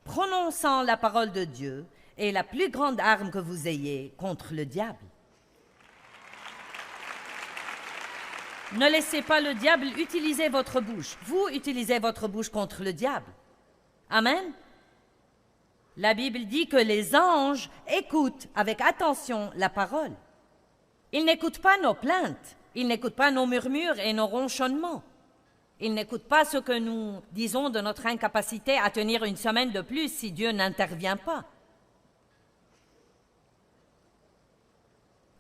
Speaker 1: prononçant la parole de Dieu, est la plus grande arme que vous ayez contre le diable. Ne laissez pas le diable utiliser votre bouche. Vous utilisez votre bouche contre le diable. Amen. La Bible dit que les anges écoutent avec attention la parole. Ils n'écoutent pas nos plaintes, ils n'écoutent pas nos murmures et nos ronchonnements. Ils n'écoutent pas ce que nous disons de notre incapacité à tenir une semaine de plus si Dieu n'intervient pas.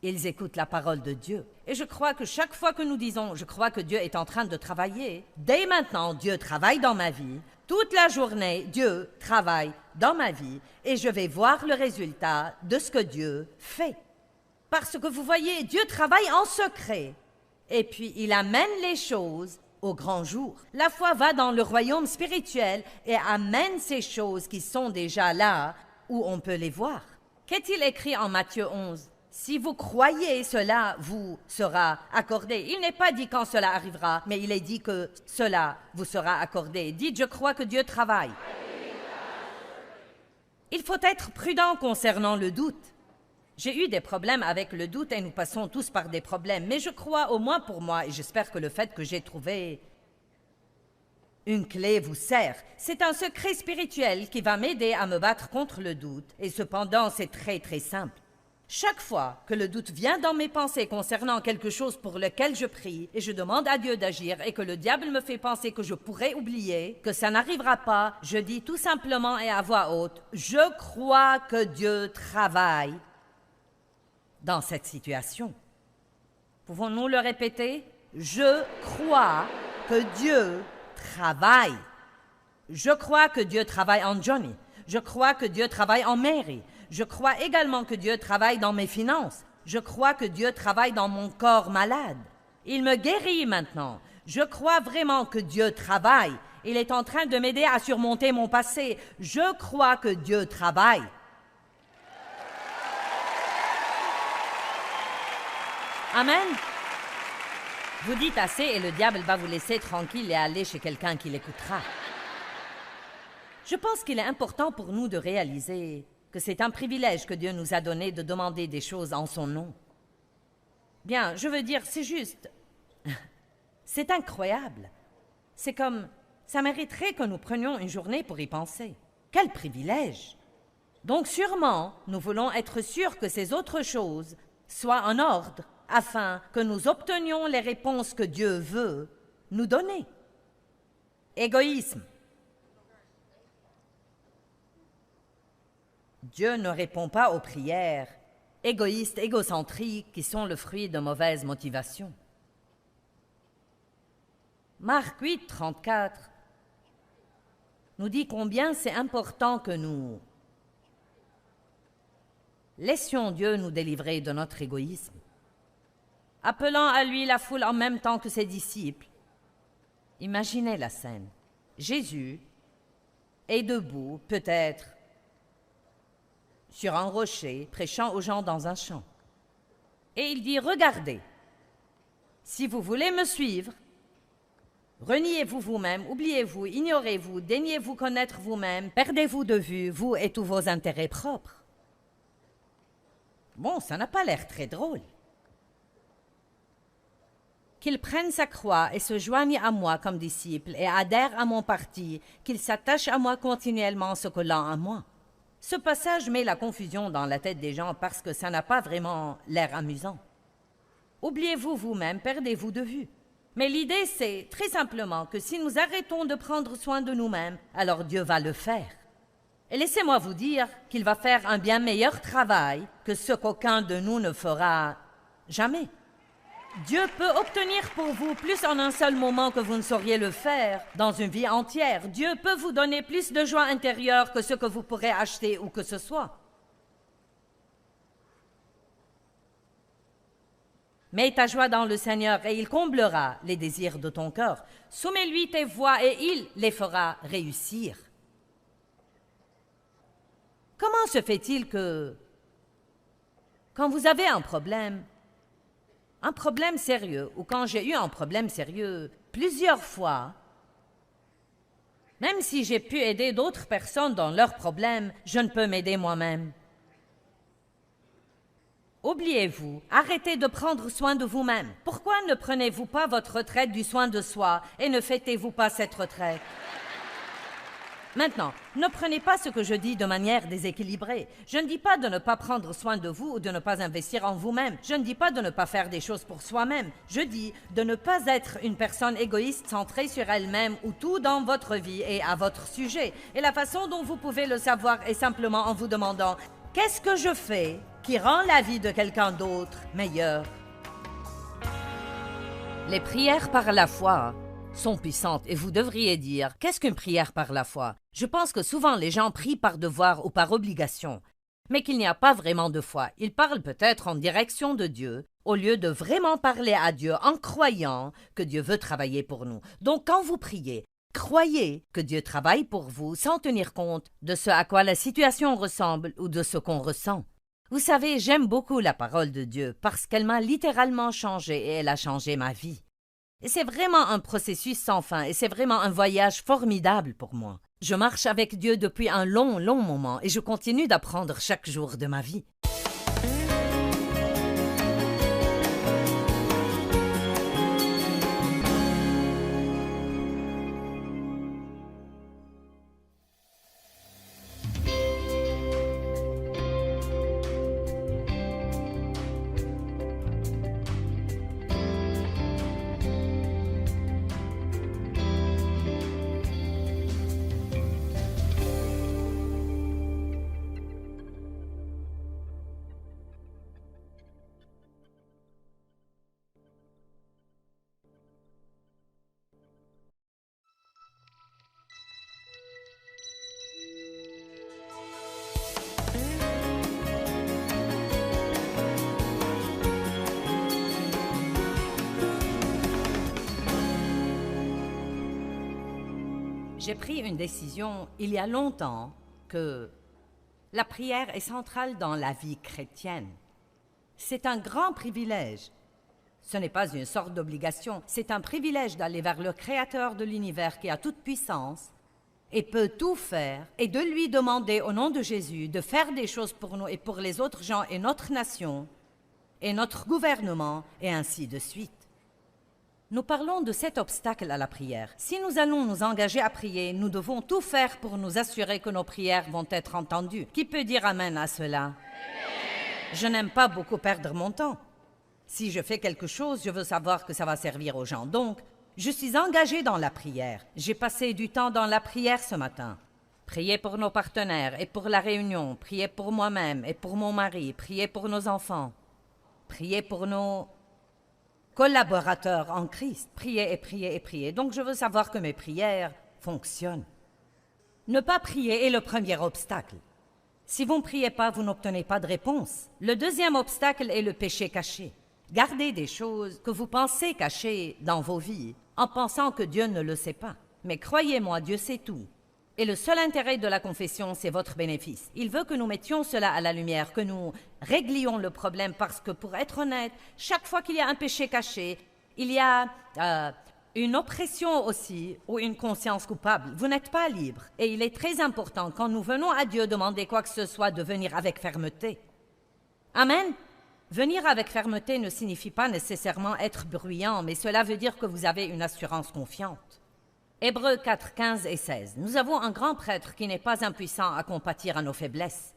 Speaker 1: Ils écoutent la parole de Dieu. Et je crois que chaque fois que nous disons « je crois que Dieu est en train de travailler », dès maintenant, Dieu travaille dans ma vie. Toute la journée, Dieu travaille dans ma vie et je vais voir le résultat de ce que Dieu fait. Parce que vous voyez, Dieu travaille en secret et puis il amène les choses au grand jour. La foi va dans le royaume spirituel et amène ces choses qui sont déjà là où on peut les voir. Qu'est-il écrit en Matthieu 11 ? Si vous croyez cela vous sera accordé. Il n'est pas dit quand cela arrivera, mais il est dit que cela vous sera accordé. Dites, je crois que Dieu travaille. Il faut être prudent concernant le doute. J'ai eu des problèmes avec le doute et nous passons tous par des problèmes, mais je crois au moins pour moi, et j'espère que le fait que j'ai trouvé une clé vous sert. C'est un secret spirituel qui va m'aider à me battre contre le doute, et cependant c'est très très simple. Chaque fois que le doute vient dans mes pensées concernant quelque chose pour lequel je prie et je demande à Dieu d'agir et que le diable me fait penser que je pourrais oublier, que ça n'arrivera pas, je dis tout simplement et à voix haute, je crois que Dieu travaille dans cette situation. Pouvons-nous le répéter? Je crois que Dieu travaille. Je crois que Dieu travaille en Johnny. Je crois que Dieu travaille en Mary. Je crois également que Dieu travaille dans mes finances. Je crois que Dieu travaille dans mon corps malade. Il me guérit maintenant. Je crois vraiment que Dieu travaille. Il est en train de m'aider à surmonter mon passé. Je crois que Dieu travaille. Amen. Vous dites assez et le diable va vous laisser tranquille et aller chez quelqu'un qui l'écoutera. Je pense qu'il est important pour nous de réaliser que c'est un privilège que Dieu nous a donné de demander des choses en son nom. Bien, je veux dire, c'est juste... c'est incroyable. C'est comme... ça mériterait que nous prenions une journée pour y penser. Quel privilège! Donc sûrement, nous voulons être sûrs que ces autres choses soient en ordre afin que nous obtenions les réponses que Dieu veut nous donner. Égoïsme. Dieu ne répond pas aux prières égoïstes, égocentriques, qui sont le fruit de mauvaises motivations. Marc 8, 34 nous dit combien c'est important que nous laissions Dieu nous délivrer de notre égoïsme. Appelant à lui la foule en même temps que ses disciples. Imaginez la scène. Jésus est debout, peut-être, sur un rocher, prêchant aux gens dans un champ. Et il dit, regardez, si vous voulez me suivre, reniez-vous vous-même, oubliez-vous, ignorez-vous, daignez-vous connaître vous-même, perdez-vous de vue, vous et tous vos intérêts propres. Bon, ça n'a pas l'air très drôle. Qu'il prenne sa croix et se joigne à moi comme disciple et adhère à mon parti, qu'il s'attache à moi continuellement se collant à moi. Ce passage met la confusion dans la tête des gens parce que ça n'a pas vraiment l'air amusant. Oubliez-vous vous-même, perdez-vous de vue. Mais l'idée, c'est très simplement que si nous arrêtons de prendre soin de nous-mêmes, alors Dieu va le faire. Et laissez-moi vous dire qu'il va faire un bien meilleur travail que ce qu'aucun de nous ne fera jamais. Dieu peut obtenir pour vous plus en un seul moment que vous ne sauriez le faire dans une vie entière. Dieu peut vous donner plus de joie intérieure que ce que vous pourrez acheter ou que ce soit. Mets ta joie dans le Seigneur et il comblera les désirs de ton cœur. Soumets-lui tes voies et il les fera réussir. Comment se fait-il que, quand vous avez un problème sérieux, ou quand j'ai eu un problème sérieux plusieurs fois, même si j'ai pu aider d'autres personnes dans leurs problèmes, je ne peux m'aider moi-même. Oubliez-vous, arrêtez de prendre soin de vous-même. Pourquoi ne prenez-vous pas votre retraite du soin de soi et ne fêtez-vous pas cette retraite? Maintenant, ne prenez pas ce que je dis de manière déséquilibrée. Je ne dis pas de ne pas prendre soin de vous ou de ne pas investir en vous-même. Je ne dis pas de ne pas faire des choses pour soi-même. Je dis de ne pas être une personne égoïste centrée sur elle-même où tout dans votre vie est à votre sujet. Et la façon dont vous pouvez le savoir est simplement en vous demandant « Qu'est-ce que je fais qui rend la vie de quelqu'un d'autre meilleure ?» Les prières par la foi sont puissantes et vous devriez dire « Qu'est-ce qu'une prière par la foi ?» Je pense que souvent les gens prient par devoir ou par obligation, mais qu'il n'y a pas vraiment de foi. Ils parlent peut-être en direction de Dieu, au lieu de vraiment parler à Dieu en croyant que Dieu veut travailler pour nous. Donc quand vous priez, croyez que Dieu travaille pour vous sans tenir compte de ce à quoi la situation ressemble ou de ce qu'on ressent. Vous savez, j'aime beaucoup la parole de Dieu parce qu'elle m'a littéralement changé et elle a changé ma vie. Et c'est vraiment un processus sans fin et c'est vraiment un voyage formidable pour moi. Je marche avec Dieu depuis un long moment et je continue d'apprendre chaque jour de ma vie. J'ai pris une décision il y a longtemps que la prière est centrale dans la vie chrétienne. C'est un grand privilège. Ce n'est pas une sorte d'obligation, c'est un privilège d'aller vers le Créateur de l'univers qui a toute puissance et peut tout faire, et de lui demander au nom de Jésus de faire des choses pour nous et pour les autres gens et notre nation et notre gouvernement et ainsi de suite. Nous parlons de cet obstacle à la prière. Si nous allons nous engager à prier, nous devons tout faire pour nous assurer que nos prières vont être entendues. Qui peut dire amen à cela? Je n'aime pas beaucoup perdre mon temps. Si je fais quelque chose, je veux savoir que ça va servir aux gens. Donc, je suis engagée dans la prière. J'ai passé du temps dans la prière ce matin. Prier pour nos partenaires et pour la réunion. Prier pour moi-même et pour mon mari. Prier pour nos enfants. Prier pour nos collaborateurs en Christ. Prier et prier et prier. Donc, je veux savoir que mes prières fonctionnent. Ne pas prier est le premier obstacle. Si vous ne priez pas, vous n'obtenez pas de réponse. Le deuxième obstacle est le péché caché. Gardez des choses que vous pensez cachées dans vos vies en pensant que Dieu ne le sait pas. Mais croyez-moi, Dieu sait tout. Et le seul intérêt de la confession, c'est votre bénéfice. Il veut que nous mettions cela à la lumière, que nous réglions le problème parce que, pour être honnête, chaque fois qu'il y a un péché caché, il y a une oppression aussi ou une conscience coupable. Vous n'êtes pas libre. Et il est très important, quand nous venons à Dieu demander quoi que ce soit, de venir avec fermeté. Amen. Venir avec fermeté ne signifie pas nécessairement être bruyant, mais cela veut dire que vous avez une assurance confiante. Hébreux 4, 15 et 16. Nous avons un grand prêtre qui n'est pas impuissant à compatir à nos faiblesses.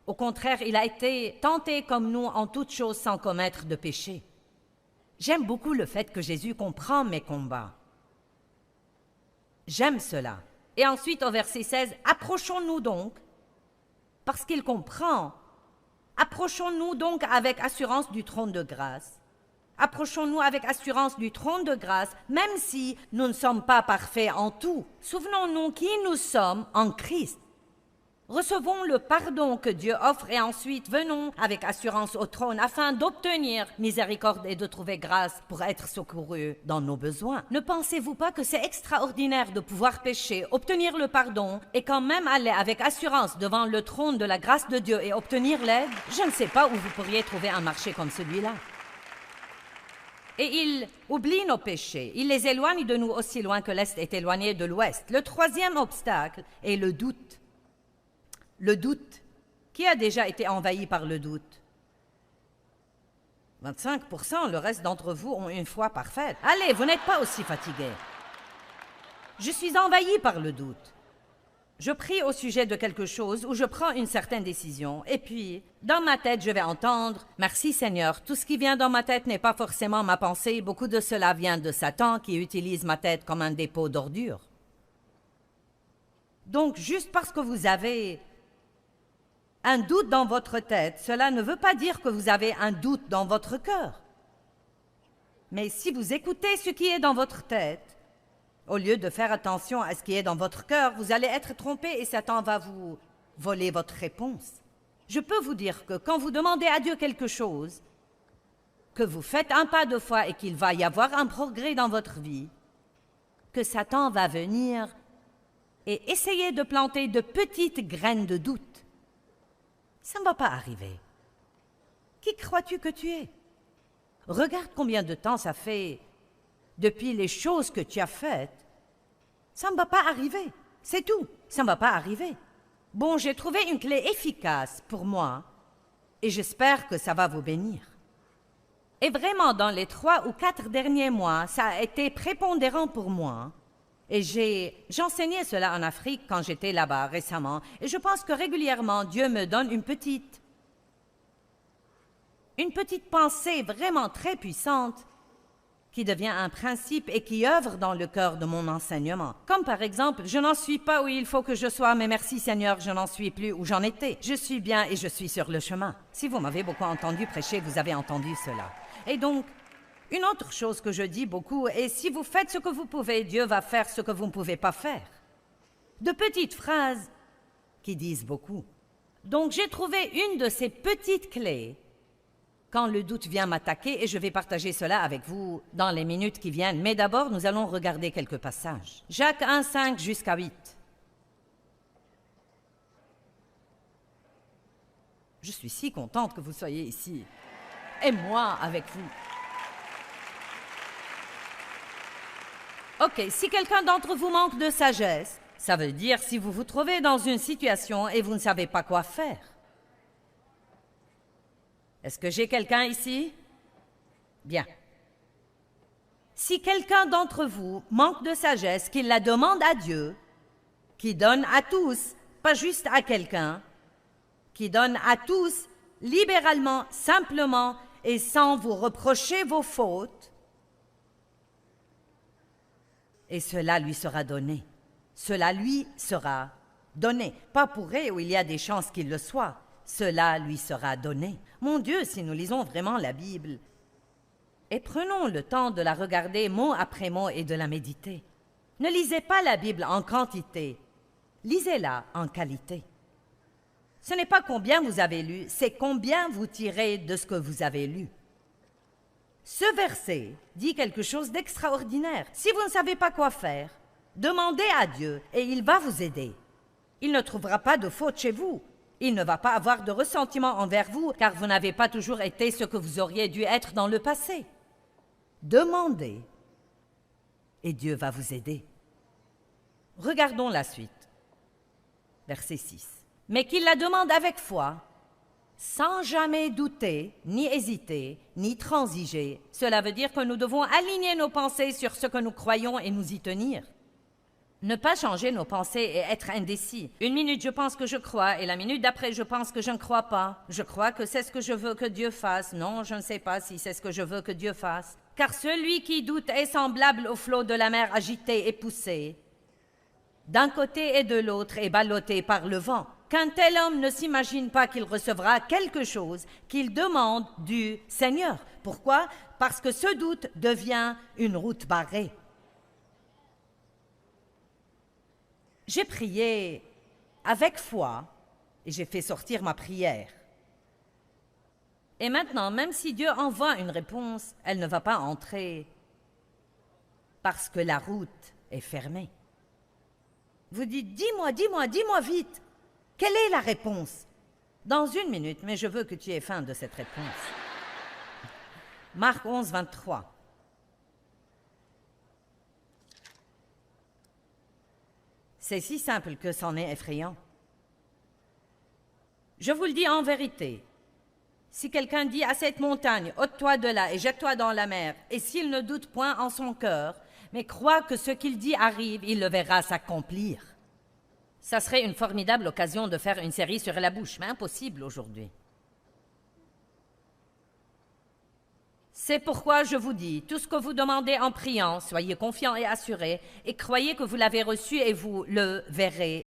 Speaker 1: Au contraire, il a été tenté comme nous en toutes choses sans commettre de péché. J'aime beaucoup le fait que Jésus comprend mes combats. J'aime cela. Et ensuite, au verset 16, approchons-nous donc, parce qu'il comprend. Approchons-nous donc avec assurance du trône de grâce. Approchons-nous avec assurance du trône de grâce, même si nous ne sommes pas parfaits en tout. Souvenons-nous qui nous sommes en Christ. Recevons le pardon que Dieu offre et ensuite venons avec assurance au trône afin d'obtenir miséricorde et de trouver grâce pour être secourus dans nos besoins. Ne pensez-vous pas que c'est extraordinaire de pouvoir pécher, obtenir le pardon et quand même aller avec assurance devant le trône de la grâce de Dieu et obtenir l'aide? Je ne sais pas où vous pourriez trouver un marché comme celui-là. Et il oublie nos péchés. Il les éloigne de nous aussi loin que l'Est est éloigné de l'Ouest. Le troisième obstacle est le doute. Le doute. Qui a déjà été envahi par le doute? 25%, le reste d'entre vous ont une foi parfaite. Allez, vous n'êtes pas aussi fatigués. Je suis envahi par le doute. Je prie au sujet de quelque chose ou je prends une certaine décision. Et puis, dans ma tête, je vais entendre « Merci Seigneur, tout ce qui vient dans ma tête n'est pas forcément ma pensée. Beaucoup de cela vient de Satan qui utilise ma tête comme un dépôt d'ordures. » Donc, juste parce que vous avez un doute dans votre tête, cela ne veut pas dire que vous avez un doute dans votre cœur. Mais si vous écoutez ce qui est dans votre tête, au lieu de faire attention à ce qui est dans votre cœur, vous allez être trompé et Satan va vous voler votre réponse. Je peux vous dire que quand vous demandez à Dieu quelque chose, que vous faites un pas de foi et qu'il va y avoir un progrès dans votre vie, que Satan va venir et essayer de planter de petites graines de doute. Ça ne va pas arriver. Qui crois-tu que tu es? Regarde combien de temps ça fait depuis les choses que tu as faites. Ça ne va pas arriver. C'est tout. Ça ne va pas arriver. Bon, j'ai trouvé une clé efficace pour moi et j'espère que ça va vous bénir. Et vraiment, dans les 3 ou 4 derniers mois, ça a été prépondérant pour moi. Et j'enseignais cela en Afrique quand j'étais là-bas récemment. Et je pense que régulièrement, Dieu me donne une petite pensée vraiment très puissante qui devient un principe et qui œuvre dans le cœur de mon enseignement. Comme par exemple, je n'en suis pas où il faut que je sois, mais merci Seigneur, je n'en suis plus où j'en étais. Je suis bien et je suis sur le chemin. Si vous m'avez beaucoup entendu prêcher, vous avez entendu cela. Et donc, une autre chose que je dis beaucoup est, si vous faites ce que vous pouvez, Dieu va faire ce que vous ne pouvez pas faire. De petites phrases qui disent beaucoup. Donc j'ai trouvé une de ces petites clés quand le doute vient m'attaquer et je vais partager cela avec vous dans les minutes qui viennent. Mais d'abord, nous allons regarder quelques passages. Jacques 1, 5 jusqu'à 8. Je suis si contente que vous soyez ici. Et moi avec vous. Ok, si quelqu'un d'entre vous manque de sagesse, ça veut dire si vous vous trouvez dans une situation et vous ne savez pas quoi faire. Est-ce que j'ai quelqu'un ici? Bien. Si quelqu'un d'entre vous manque de sagesse, qu'il la demande à Dieu, qui donne à tous, pas juste à quelqu'un, qui donne à tous, libéralement, simplement et sans vous reprocher vos fautes, et cela lui sera donné. Cela lui sera donné. Pas pour vrai où il y a des chances qu'il le soit. Cela lui sera donné. Mon Dieu, si nous lisons vraiment la Bible, et prenons le temps de la regarder mot après mot et de la méditer. Ne lisez pas la Bible en quantité, lisez-la en qualité. Ce n'est pas combien vous avez lu, c'est combien vous tirez de ce que vous avez lu. Ce verset dit quelque chose d'extraordinaire. Si vous ne savez pas quoi faire, demandez à Dieu et il va vous aider. Il ne trouvera pas de faute chez vous. Il ne va pas avoir de ressentiment envers vous, car vous n'avez pas toujours été ce que vous auriez dû être dans le passé. Demandez, et Dieu va vous aider. Regardons la suite. Verset 6. Mais qu'il la demande avec foi, sans jamais douter, ni hésiter, ni transiger. Cela veut dire que nous devons aligner nos pensées sur ce que nous croyons et nous y tenir. Ne pas changer nos pensées et être indécis. Une minute, je pense que je crois, et la minute d'après, je pense que je ne crois pas. Je crois que c'est ce que je veux que Dieu fasse. Non, je ne sais pas si c'est ce que je veux que Dieu fasse. Car celui qui doute est semblable au flot de la mer agité et poussé, d'un côté et de l'autre, et ballotté par le vent. Qu'un tel homme ne s'imagine pas qu'il recevra quelque chose qu'il demande du Seigneur. Pourquoi? Parce que ce doute devient une route barrée. J'ai prié avec foi et j'ai fait sortir ma prière. Et maintenant, même si Dieu envoie une réponse, elle ne va pas entrer parce que la route est fermée. Vous dites, dis-moi vite, quelle est la réponse? Dans une minute, mais je veux que tu aies faim de cette réponse. Marc 11, 23. C'est si simple que c'en est effrayant. Je vous le dis en vérité, Si quelqu'un dit à cette montagne, ôte-toi de là et jette-toi dans la mer, et s'il ne doute point en son cœur, mais croit que ce qu'il dit arrive, il le verra s'accomplir. Ça serait une formidable occasion de faire une série sur la bouche, mais impossible aujourd'hui. C'est pourquoi je vous dis, tout ce que vous demandez en priant, soyez confiants et assurés, et croyez que vous l'avez reçu et vous le verrez